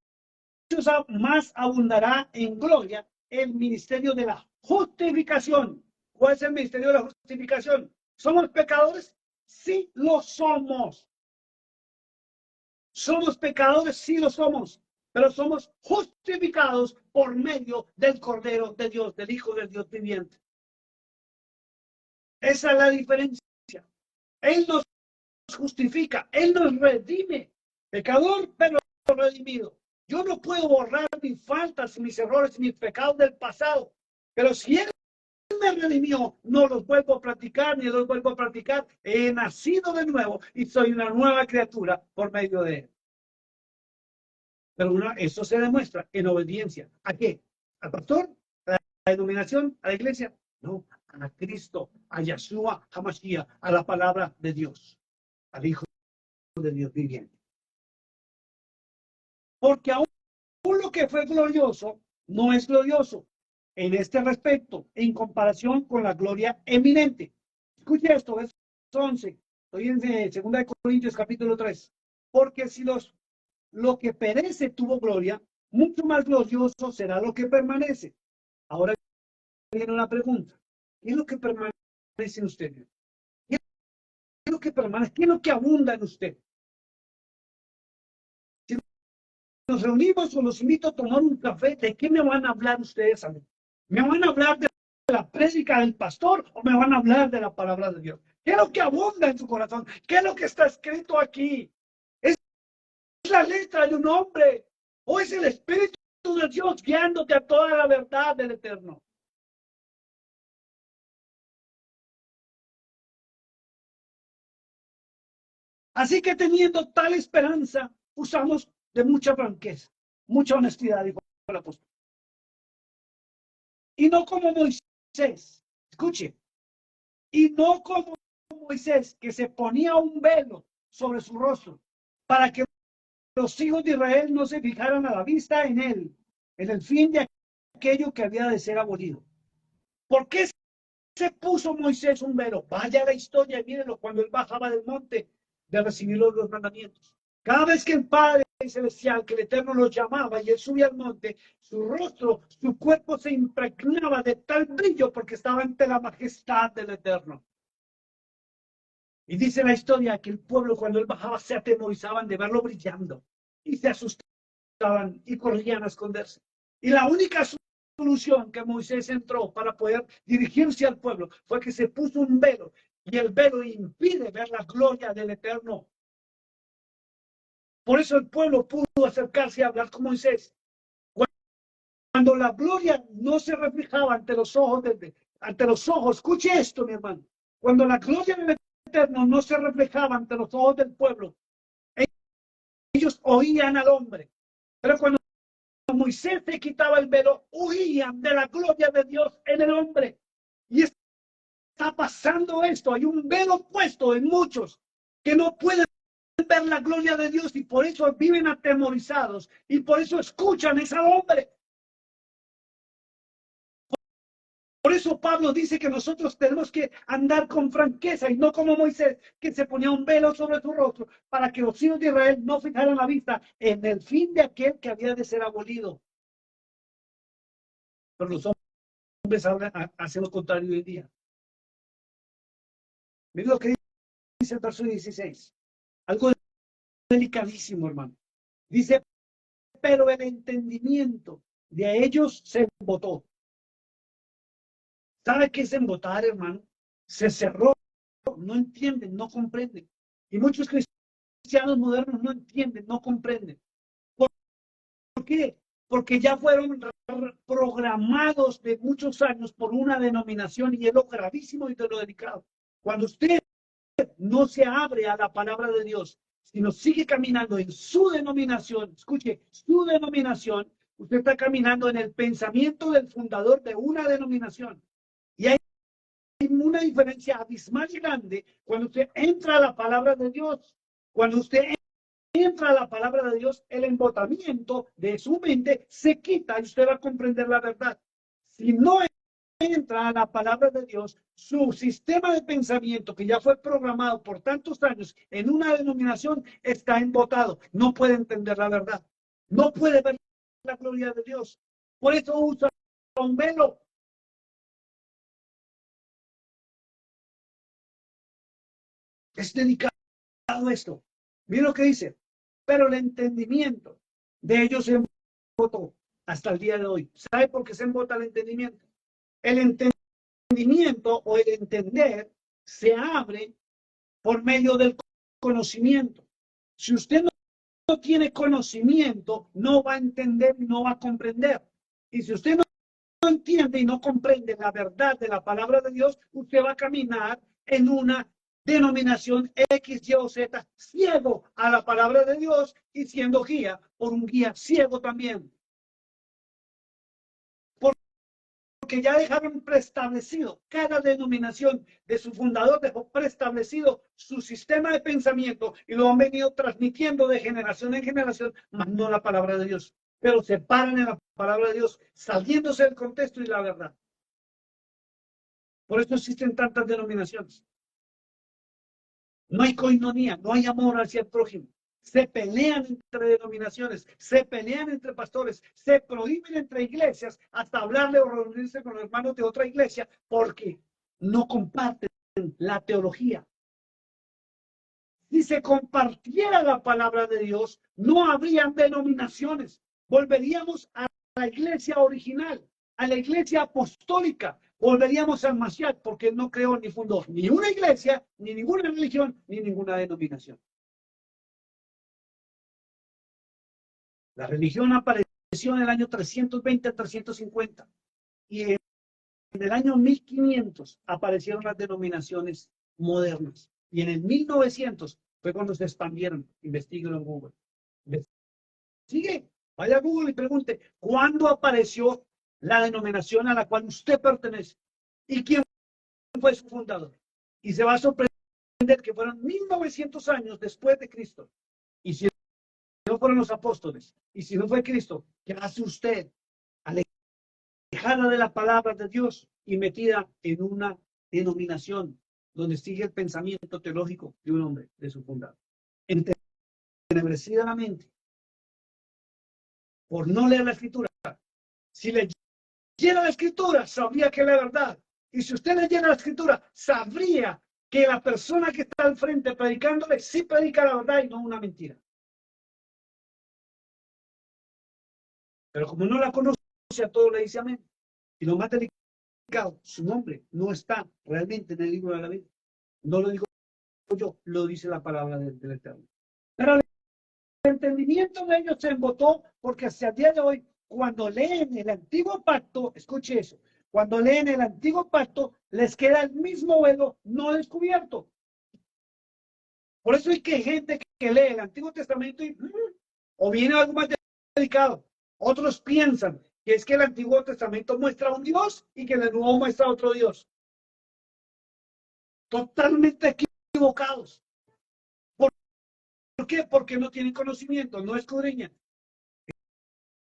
más abundará en gloria el ministerio de la justificación. ¿Cuál es el ministerio de la justificación? ¿Somos pecadores? Sí lo somos. ¿Somos pecadores? Sí lo somos. Pero somos justificados por medio del Cordero de Dios, del Hijo del Dios viviente. Esa es la diferencia. Él nos justifica, Él nos redime. Pecador, pero redimido. Yo no puedo borrar mis faltas, mis errores, mis pecados del pasado. Pero si Él me redimió, no los vuelvo a practicar, ni los vuelvo a practicar. He nacido de nuevo y soy una nueva criatura por medio de Él. Pero eso se demuestra en obediencia. ¿A qué? ¿Al pastor? ¿A la denominación? ¿A la iglesia? No, a Cristo, a Yahshua HaMashiach, a la palabra de Dios, al Hijo de Dios viviente. Porque aún lo que fue glorioso no es glorioso en este respecto, en comparación con la gloria eminente. Escuche esto, es 11. Estoy en 2 Corintios capítulo 3. Porque si lo que perece tuvo gloria, mucho más glorioso será lo que permanece. Ahora viene una pregunta. ¿Qué es lo que permanece en usted? ¿Qué es lo que permanece? ¿Qué es lo que abunda en usted? Si nos reunimos o los invito a tomar un café, ¿de qué me van a hablar ustedes a mí? ¿Me van a hablar de la prédica del pastor o me van a hablar de la palabra de Dios? ¿Qué es lo que abunda en su corazón? ¿Qué es lo que está escrito aquí? ¿Es la letra de un hombre o es el Espíritu de Dios guiándote a toda la verdad del Eterno? Así que teniendo tal esperanza, usamos de mucha franqueza, mucha honestidad, dijo el apóstol. Y no como Moisés, escuche, y no como Moisés, que se ponía un velo sobre su rostro, para que los hijos de Israel no se fijaran a la vista en él, en el fin de aquello que había de ser abolido. ¿Por qué se puso Moisés un velo? Vaya la historia y mírenlo cuando él bajaba del monte de recibir los mandamientos. Cada vez que el Padre Celestial, que el Eterno lo llamaba y él subía al monte, su rostro, su cuerpo se impregnaba de tal brillo porque estaba ante la majestad del Eterno. Y dice la historia que el pueblo cuando él bajaba se atemorizaban de verlo brillando y se asustaban y corrían a esconderse. Y la única solución que Moisés entró para poder dirigirse al pueblo fue que se puso un velo y el velo impide ver la gloria del Eterno. Por eso el pueblo pudo acercarse a hablar con Moisés. Cuando la gloria no se reflejaba ante los ojos, escuche esto, mi hermano. Cuando la gloria del Eterno no se reflejaba ante los ojos del pueblo, ellos oían al hombre. Pero cuando Moisés se quitaba el velo, huían de la gloria de Dios en el hombre. Y está pasando esto. Hay un velo puesto en muchos que no pueden ver la gloria de Dios y por eso viven atemorizados y por eso escuchan ese hombre. Por eso Pablo dice que nosotros tenemos que andar con franqueza y no como Moisés, que se ponía un velo sobre su rostro para que los hijos de Israel no fijaran la vista en el fin de aquel que había de ser abolido. Pero los hombres hacen lo contrario hoy día. Miren lo que dice el verso 16. Algo delicadísimo, hermano. Dice, pero el entendimiento de ellos se embotó. ¿Sabe qué es embotar, hermano? Se cerró, no entienden, no comprenden. Y muchos cristianos modernos no entienden, no comprenden. ¿Por qué? Porque ya fueron programados de muchos años por una denominación y es lo gravísimo y de lo delicado. Cuando usted no se abre a la palabra de Dios, sino sigue caminando en su denominación, escuche, su denominación, usted está caminando en el pensamiento del fundador de una denominación. Y hay una diferencia abismal y grande cuando usted entra a la palabra de Dios. Cuando usted entra a la palabra de Dios, el embotamiento de su mente se quita y usted va a comprender la verdad. Si no entra a la palabra de Dios, su sistema de pensamiento que ya fue programado por tantos años en una denominación está embotado. No puede entender la verdad. No puede ver la gloria de Dios. Por eso usa un velo. Es dedicado a esto. Mira lo que dice. Pero el entendimiento de ellos se embotó hasta el día de hoy. ¿Sabe por qué se embota el entendimiento? El entendimiento o el entender se abre por medio del conocimiento. Si usted no tiene conocimiento, no va a entender y no va a comprender. Y si usted no entiende y no comprende la verdad de la palabra de Dios, usted va a caminar en una denominación X, Y o Z, ciego a la palabra de Dios y siendo guía por un guía ciego también. Porque ya dejaron preestablecido, cada denominación de su fundador dejó preestablecido su sistema de pensamiento y lo han venido transmitiendo de generación en generación, más no la palabra de Dios. Pero se paran en la palabra de Dios, saliéndose del contexto y la verdad. Por eso existen tantas denominaciones. No hay coinonía, no hay amor hacia el prójimo. Se pelean entre denominaciones, se pelean entre pastores, se prohíben entre iglesias hasta hablarle o reunirse con los hermanos de otra iglesia porque no comparten la teología. Si se compartiera la palabra de Dios, no habrían denominaciones. Volveríamos a la iglesia original, a la iglesia apostólica, volveríamos al Mashiach, porque él no creó ni fundó ni una iglesia, ni ninguna religión, ni ninguna denominación. La religión apareció en el año 320 a 350 y en el año 1500 aparecieron las denominaciones modernas y en el 1900 fue cuando se expandieron. Investíguelo en Google. Sigue, vaya a Google y pregunte, ¿cuándo apareció la denominación a la cual usted pertenece? ¿Y quién fue su fundador? Y se va a sorprender que fueron 1900 años después de Cristo. Y si no fueron los apóstoles, y si no fue Cristo, ¿qué hace usted? Alejada de la palabra de Dios y metida en una denominación donde sigue el pensamiento teológico de un hombre, de su fundador. Entenebrecida la mente por no leer la escritura. Si leyera la escritura, sabría que es la verdad. Y si usted leyera la escritura, sabría que la persona que está al frente predicándole sí predica la verdad y no una mentira. Pero como no la conoce, a todo le dice amén. Y lo más delicado, su nombre no está realmente en el libro de la Biblia. No lo digo yo, lo dice la palabra del Eterno. Pero el entendimiento de ellos se embotó porque hasta el día de hoy, cuando leen el antiguo pacto, escuche eso, cuando leen el antiguo pacto, les queda el mismo velo no descubierto. Por eso hay que gente que lee el Antiguo Testamento y o viene algo más delicado. Otros piensan que es que el Antiguo Testamento muestra a un Dios y que el Nuevo muestra a otro Dios. Totalmente equivocados. ¿Por qué? Porque no tienen conocimiento, no escudriñan.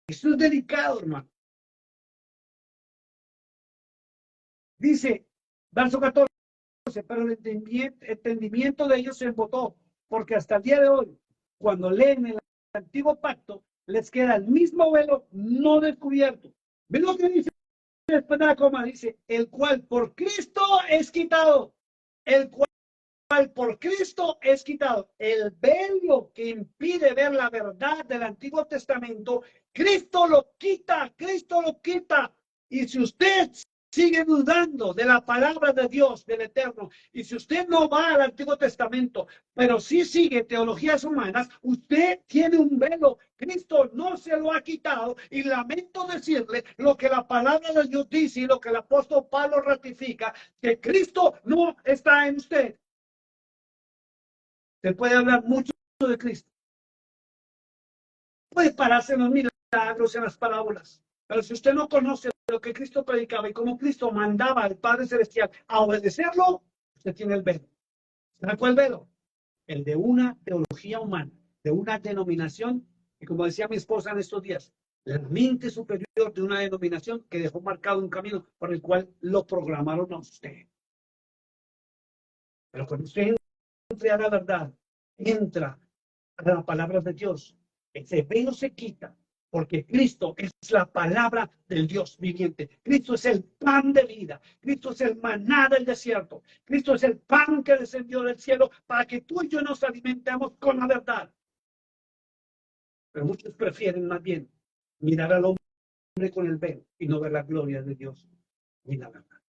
Eso es delicado, hermano. Dice, verso 14, pero el entendimiento de ellos se embotó, porque hasta el día de hoy, cuando leen el Antiguo Pacto, les queda el mismo velo no descubierto. ¿Ven lo que dice después de la coma? Dice, el cual por Cristo es quitado. El cual por Cristo es quitado. El velo que impide ver la verdad del Antiguo Testamento, Cristo lo quita, Cristo lo quita. Y si usted sigue dudando de la palabra de Dios, del Eterno, y si usted no va al Antiguo Testamento, pero sí sigue teologías humanas, usted tiene un velo. Cristo no se lo ha quitado y lamento decirle lo que la palabra de Dios dice y lo que el apóstol Pablo ratifica, que Cristo no está en usted. Se puede hablar mucho de Cristo. Puede pararse en los milagros, en las parábolas. Pero si usted no conoce lo que Cristo predicaba y cómo Cristo mandaba al Padre Celestial a obedecerlo, usted tiene el velo. ¿Sabe cuál velo? El de una teología humana, de una denominación, y como decía mi esposa en estos días, la mente superior de una denominación que dejó marcado un camino por el cual lo programaron a usted. Pero cuando usted entra a la verdad, entra a la palabra de Dios, ese velo se quita, porque Cristo es la palabra del Dios viviente. Cristo es el pan de vida. Cristo es el maná del desierto. Cristo es el pan que descendió del cielo para que tú y yo nos alimentemos con la verdad. Pero muchos prefieren más bien mirar al hombre con el velo y no ver la gloria de Dios ni la verdad.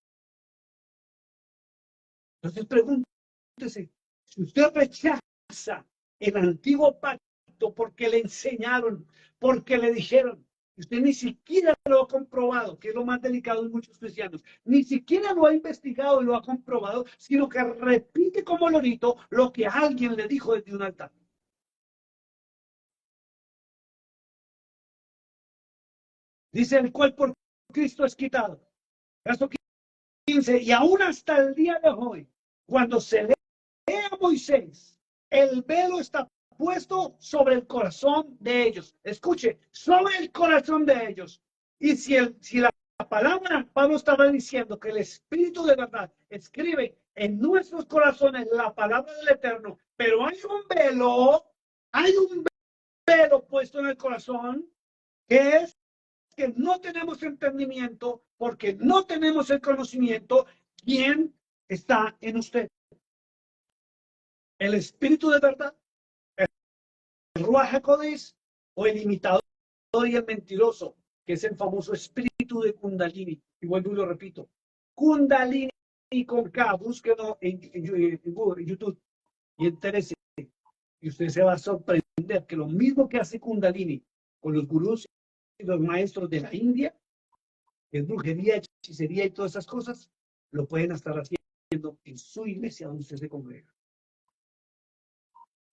Entonces pregúntese, si usted rechaza el antiguo pacto porque le enseñaron, porque le dijeron, usted ni siquiera lo ha comprobado, que es lo más delicado de muchos cristianos, ni siquiera lo ha investigado y lo ha comprobado, sino que repite como lorito lo que alguien le dijo desde un altar. Dice, el cual por Cristo es quitado. Verso 15, y aún hasta el día de hoy, cuando se lee a Moisés, el velo está puesto sobre el corazón de ellos. Escuche, sobre el corazón de ellos. Y si la palabra, Pablo estaba diciendo que el Espíritu de verdad escribe en nuestros corazones la palabra del Eterno, pero hay un velo puesto en el corazón que es que no tenemos entendimiento porque no tenemos el conocimiento. ¿Quién está en usted? ¿El Espíritu de verdad? Ruach HaKodesh o el imitador y el mentiroso, que es el famoso espíritu de Kundalini? Y vuelvo y lo repito, Kundalini con K, búsquelo en YouTube y entérese. Y usted se va a sorprender que lo mismo que hace Kundalini con los gurús y los maestros de la India, que es brujería, hechicería y todas esas cosas, lo pueden estar haciendo en su iglesia donde usted se congrega.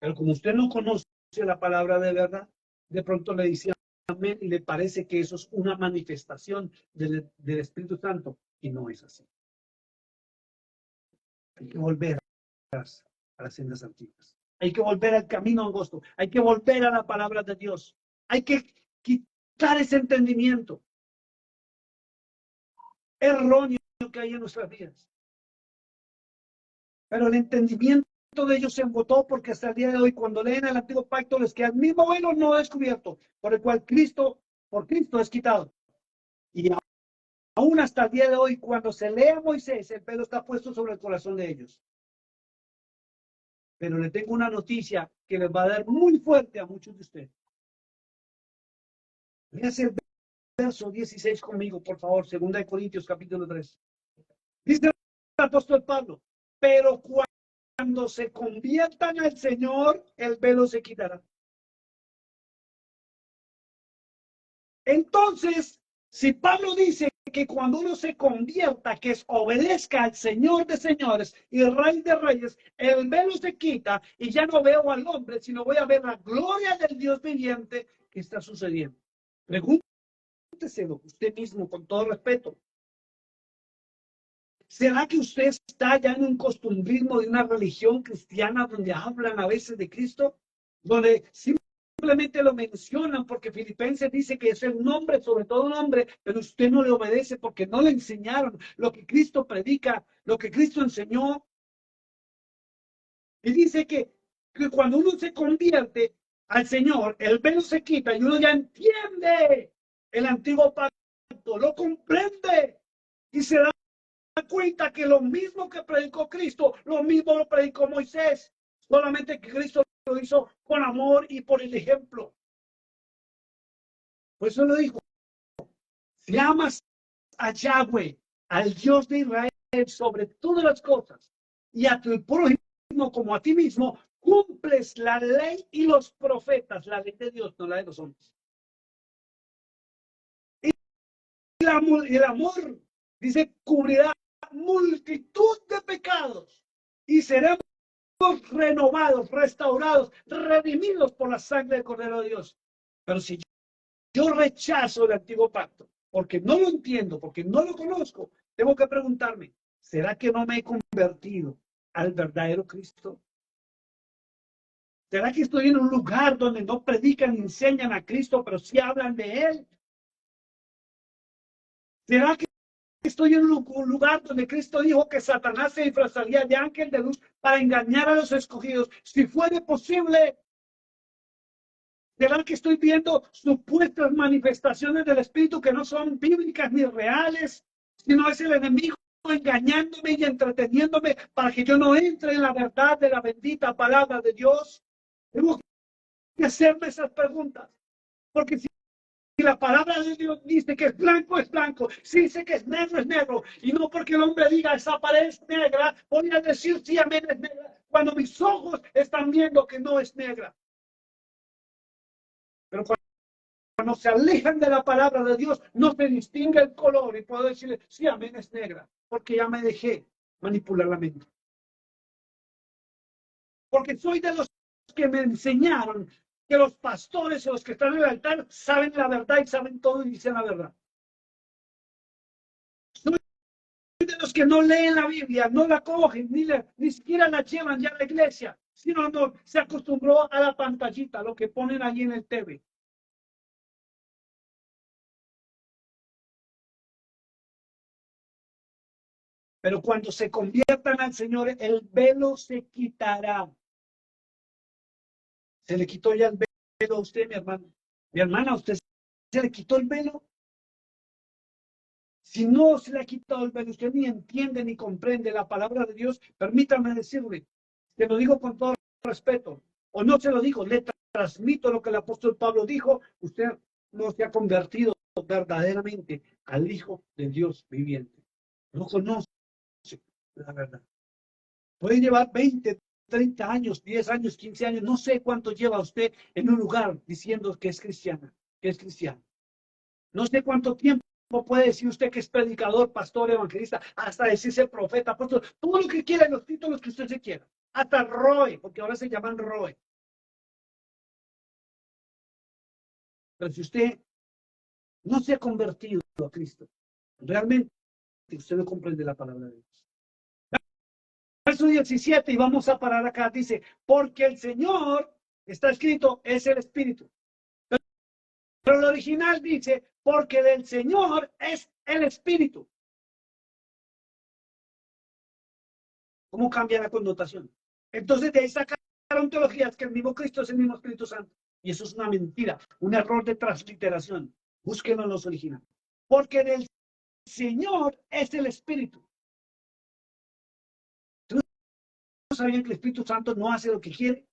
Pero como usted no conoce la palabra de verdad, de pronto le dice amén y le parece que eso es una manifestación del Espíritu Santo y no es así. Hay que volver a las sendas antiguas. Hay que volver al camino angosto. Hay que volver a la palabra de Dios. Hay que quitar ese entendimiento erróneo que hay en nuestras vidas. Pero el entendimiento de ellos se embotó porque hasta el día de hoy, cuando leen el antiguo pacto, les queda el mismo velo no descubierto, por el cual por Cristo es quitado. Y aún hasta el día de hoy, cuando se lee a Moisés, el velo está puesto sobre el corazón de ellos. Pero le tengo una noticia que les va a dar muy fuerte a muchos de ustedes. Léase el verso 16 conmigo, por favor, 2 Corintios capítulo 3. Dice el apóstol Pablo, pero cuando se conviertan al Señor, el velo se quitará. Entonces, si Pablo dice que cuando uno se convierta, que es obedezca al Señor de señores y Rey de reyes, el velo se quita y ya no veo al hombre, sino voy a ver la gloria del Dios viviente que está sucediendo. Pregúnteselo usted mismo con todo respeto. ¿Será que usted está ya en un costumbrismo de una religión cristiana donde hablan a veces de Cristo? Donde simplemente lo mencionan porque Filipenses dice que es el nombre, sobre todo un hombre, pero usted no le obedece porque no le enseñaron lo que Cristo predica, lo que Cristo enseñó. Y dice que cuando uno se convierte al Señor, el velo se quita y uno ya entiende el antiguo pacto, lo comprende y se da cuenta que lo mismo que predicó Cristo, lo mismo lo predicó Moisés, solamente que Cristo lo hizo con amor y por el ejemplo. Por eso lo dijo, si amas a Yahweh, al Dios de Israel, sobre todas las cosas, y a tu prójimo como a ti mismo, cumples la ley y los profetas, la ley de Dios, no la de los hombres. Y el amor, dice, cubrirá multitud de pecados y seremos renovados, restaurados, redimidos por la sangre del Cordero de Dios. Pero si yo rechazo el antiguo pacto, porque no lo entiendo, porque no lo conozco, tengo que preguntarme, ¿será que no me he convertido al verdadero Cristo? ¿Será que estoy en un lugar donde no predican ni enseñan a Cristo, pero sí hablan de Él? ¿Será que estoy en un lugar donde Cristo dijo que Satanás se disfrazaría de ángel de luz para engañar a los escogidos? Si fuera posible, ¿será que estoy viendo supuestas manifestaciones del Espíritu que no son bíblicas ni reales, sino es el enemigo engañándome y entreteniéndome para que yo no entre en la verdad de la bendita palabra de Dios? Tengo que hacerme esas preguntas, porque si la palabra de Dios dice que es blanco, si dice que es negro, y no porque el hombre diga esa pared es negra, voy a decir sí, amén, es negra, cuando mis ojos están viendo que no es negra. Pero cuando se alejan de la palabra de Dios, no se distingue el color y puedo decirle, sí, amén, es negra, porque ya me dejé manipular la mente. Porque soy de los que me enseñaron que los pastores o los que están en el altar saben la verdad y saben todo y dicen la verdad. Soy de los que no leen la Biblia, no la cogen, ni siquiera la llevan ya a la iglesia, sino no, se acostumbró a la pantallita, lo que ponen allí en el TV. Pero cuando se conviertan al Señor, el velo se quitará. Se le quitó ya el velo a usted, mi hermano. Mi hermana, ¿a usted se le quitó el velo? Si no se le ha quitado el velo, usted ni entiende ni comprende la palabra de Dios, permítame decirle, te lo digo con todo respeto, o no se lo digo, le transmito lo que el apóstol Pablo dijo, usted no se ha convertido verdaderamente al Hijo de Dios viviente. no conoce la verdad. Puede llevar 20, 30 años, 10 años, 15 años, no sé cuánto lleva usted en un lugar diciendo que es cristiana, que es cristiano. No sé cuánto tiempo puede decir usted que es predicador, pastor, evangelista, hasta decirse profeta, apóstol, todo lo que quiera, los títulos que usted se quiera. Hasta Roe, porque ahora se llaman Roe. Pero si usted no se ha convertido a Cristo, realmente usted no comprende la palabra de Dios. Verso 17, y vamos a parar acá, dice, porque el Señor, está escrito, es el Espíritu. Pero el original dice, porque del Señor es el Espíritu. ¿Cómo cambia la connotación? Entonces de ahí sacaron teologías que el mismo Cristo es el mismo Espíritu Santo. Y eso es una mentira, un error de transliteración. Búsquenlo en los originales. Porque del Señor es el Espíritu. ¿Tú no sabías que el Espíritu Santo no hace lo que quiere?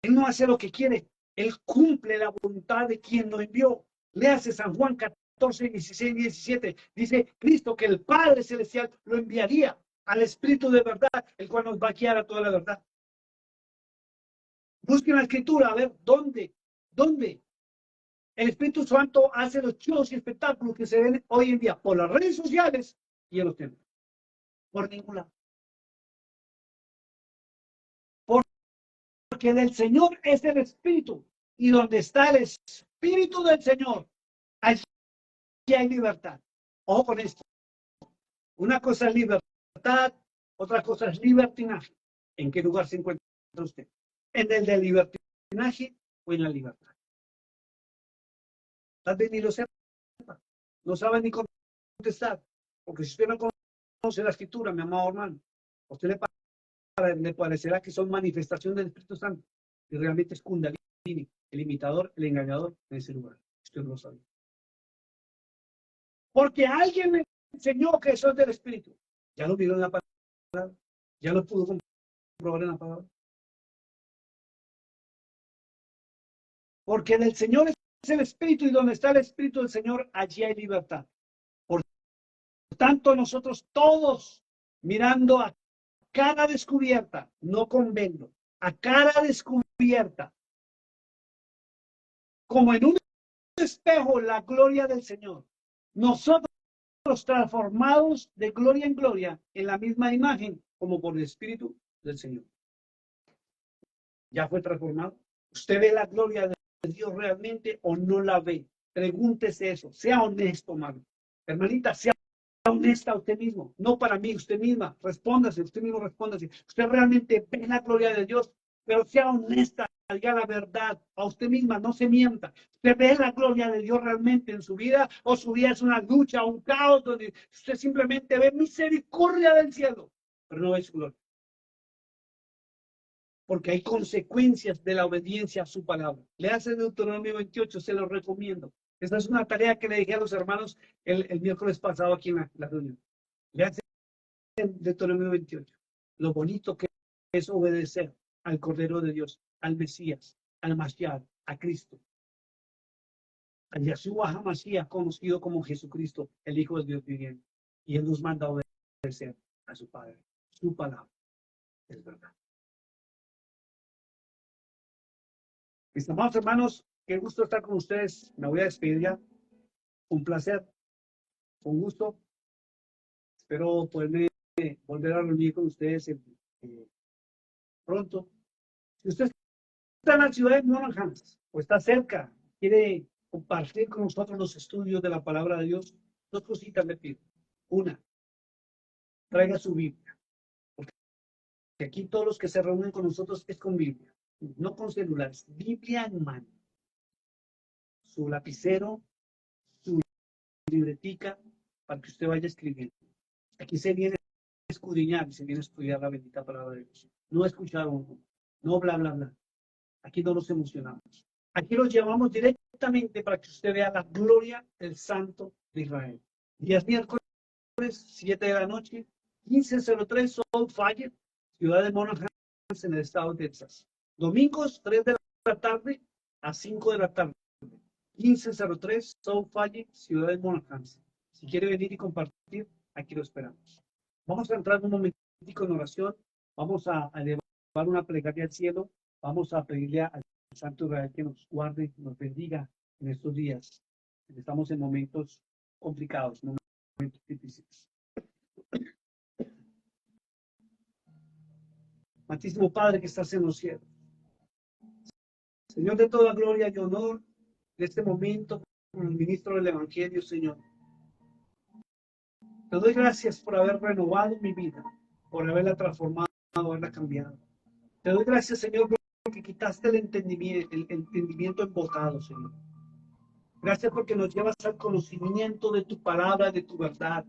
Él no hace lo que quiere. Él cumple la voluntad de quien lo envió. Léase San Juan 14, 16, 17. Dice Cristo que el Padre Celestial lo enviaría al Espíritu de verdad, el cual nos va a guiar a toda la verdad. Busquen la Escritura, a ver, ¿dónde? El Espíritu Santo hace los shows y espectáculos que se ven hoy en día por las redes sociales y en los templos. Por ningún lado. Porque del Señor es el Espíritu. Y donde está el Espíritu del Señor, allí hay libertad. Ojo con esto. Una cosa es libertad, otra cosa es libertinaje. ¿En qué lugar se encuentra usted? ¿En el de libertinaje o en la libertad? Tal vez ni lo sepa. No sabe ni contestar. Porque si usted no conoce la Escritura, mi amado hermano, a usted le parecerá que son manifestaciones del Espíritu Santo. Y realmente es Kundalini, el imitador, el engañador en ese lugar. Usted no lo sabe. Porque alguien me enseñó que eso es del Espíritu. Ya lo vieron en la palabra. Ya lo pudo comprobar en la palabra. Porque del Señor es el Espíritu y donde está el Espíritu del Señor, allí hay libertad. Por tanto, nosotros todos mirando a cara descubierta, no con velo, a cara descubierta, como en un espejo la gloria del Señor. Nosotros transformados de gloria en gloria en la misma imagen como por el Espíritu del Señor. ¿Ya fue transformado? ¿Usted ve la gloria de Dios realmente o no la ve? Pregúntese eso. Sea honesto, hermano. Hermanita, sea honesta a usted mismo. No para mí, usted misma. Respóndase, usted mismo respóndase. Usted realmente ve la gloria de Dios, pero sea honesta, diga la verdad a usted misma, no se mienta. ¿Usted ve la gloria de Dios realmente en su vida o su vida es una lucha, un caos donde usted simplemente ve misericordia del cielo, pero no ve su gloria? Porque hay consecuencias de la obediencia a su palabra. Le hace Deuteronomio 28, se lo recomiendo. Esta es una tarea que le dije a los hermanos el miércoles pasado aquí en la reunión. Le hace Deuteronomio 28. Lo bonito que es obedecer al Cordero de Dios, al Mesías, al Mashiach, a Cristo. A Yeshua HaMashiach, conocido como Jesucristo, el Hijo de Dios viviente. Y Él nos manda a obedecer a su Padre. Su palabra es verdad. Mis amados hermanos, qué gusto estar con ustedes. Me voy a despedir ya. Un placer, un gusto. Espero poderme volver a reunir con ustedes pronto. Si usted está en la ciudad de Monaghan o está cerca, quiere compartir con nosotros los estudios de la palabra de Dios, dos cositas le pido. Una, traiga su Biblia. Porque aquí todos los que se reúnen con nosotros es con Biblia, no con celulares. Biblia en mano. Su lapicero, su libretica, para que usted vaya escribiendo. Aquí se viene a escudriñar, se viene a estudiar la bendita palabra de Dios. No escuchar no bla, bla, bla. Aquí no nos emocionamos. Aquí los llevamos directamente para que usted vea la gloria del Santo de Israel. Días miércoles, 7 de la noche, 15:03, South Fire, ciudad de Monaghan, en el estado de Texas. Domingos, 3 de la tarde a 5 de la tarde. 15:03, South Fire, ciudad de Monaghan, Si quiere venir y compartir, aquí lo esperamos. Vamos a entrar un momentico en oración. Vamos a elevar una plegaria al cielo. Vamos a pedirle al Santo Israel que nos guarde, nos bendiga en estos días. Estamos en momentos complicados, momentos difíciles. Santísimo Padre que estás en los cielos. Señor de toda gloria y honor, en este momento, como el ministro del Evangelio, Señor. Te doy gracias por haber renovado mi vida, por haberla transformado, haberla cambiado. Te doy gracias, Señor, porque quitaste el entendimiento embotado, Señor. Gracias porque nos llevas al conocimiento de tu palabra, de tu verdad.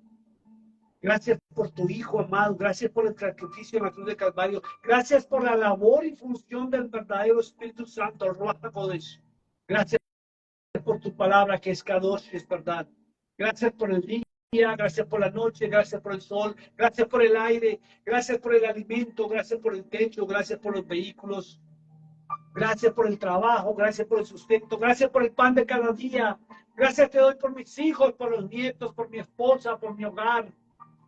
Gracias por tu Hijo amado. Gracias por el sacrificio en la cruz de Calvario. Gracias por la labor y función del verdadero Espíritu Santo, Ruach HaKodesh. Gracias por tu palabra que es Kadosh, es verdad. Gracias por el día, gracias por la noche, gracias por el sol, gracias por el aire, gracias por el alimento, gracias por el techo, gracias por los vehículos. Gracias por el trabajo, gracias por el sustento, gracias por el pan de cada día. Gracias te doy por mis hijos, por los nietos, por mi esposa, por mi hogar,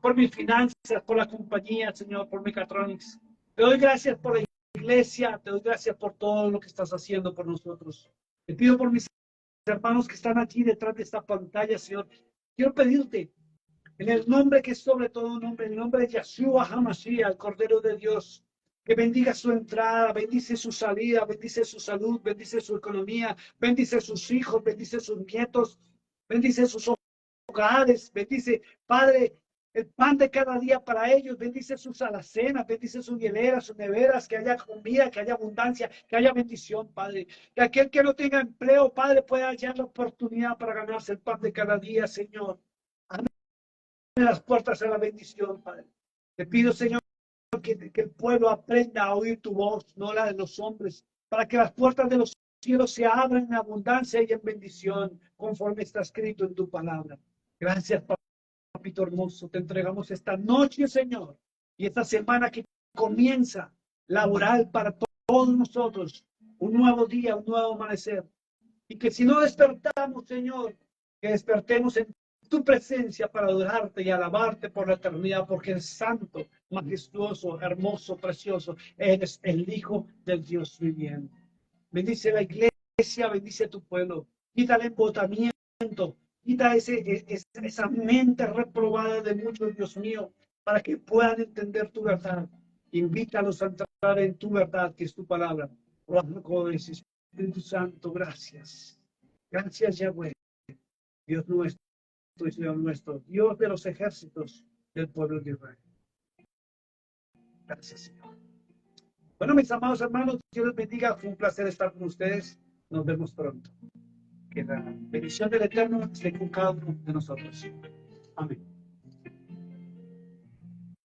por mis finanzas, por la compañía, Señor, por Mechatronics. Te doy gracias por la iglesia, te doy gracias por todo lo que estás haciendo por nosotros. Te pido por mis hermanos que están aquí detrás de esta pantalla, Señor. Quiero pedirte, en el nombre que es sobre todo nombre, en el nombre de Yeshua HaMashiach, el Cordero de Dios, que bendiga su entrada, bendice su salida, bendice su salud, bendice su economía, bendice sus hijos, bendice sus nietos, bendice sus hogares, bendice, Padre, el pan de cada día para ellos, bendice sus alacenas, bendice sus hieleras, sus neveras, que haya comida, que haya abundancia, que haya bendición, Padre. Que aquel que no tenga empleo, Padre, pueda hallar la oportunidad para ganarse el pan de cada día, Señor. Abre las puertas a la bendición, Padre. Te pido, Señor, que el pueblo aprenda a oír tu voz, no la de los hombres, para que las puertas de los cielos se abran en abundancia y en bendición, conforme está escrito en tu palabra. Gracias, Papito hermoso, te entregamos esta noche, Señor, y esta semana que comienza laboral para todos nosotros, un nuevo día, un nuevo amanecer. Y que si no despertamos, Señor, que despertemos en tu presencia para adorarte y alabarte por la eternidad, porque eres santo, majestuoso, hermoso, precioso. Eres el Hijo del Dios viviente. Bendice la iglesia, bendice tu pueblo. Quita el embotamiento, quita esa mente reprobada de muchos, Dios mío, para que puedan entender tu verdad. Invítalos a entrar en tu verdad, que es tu palabra. Espíritu Santo, gracias. Gracias, Yahweh, Dios nuestro y Señor nuestro, Dios de los ejércitos del pueblo de Israel. Gracias, Señor. Bueno, mis amados hermanos, Dios les bendiga. Fue un placer estar con ustedes. Nos vemos pronto. Que la bendición del Eterno esté con cada uno de nosotros. Amén.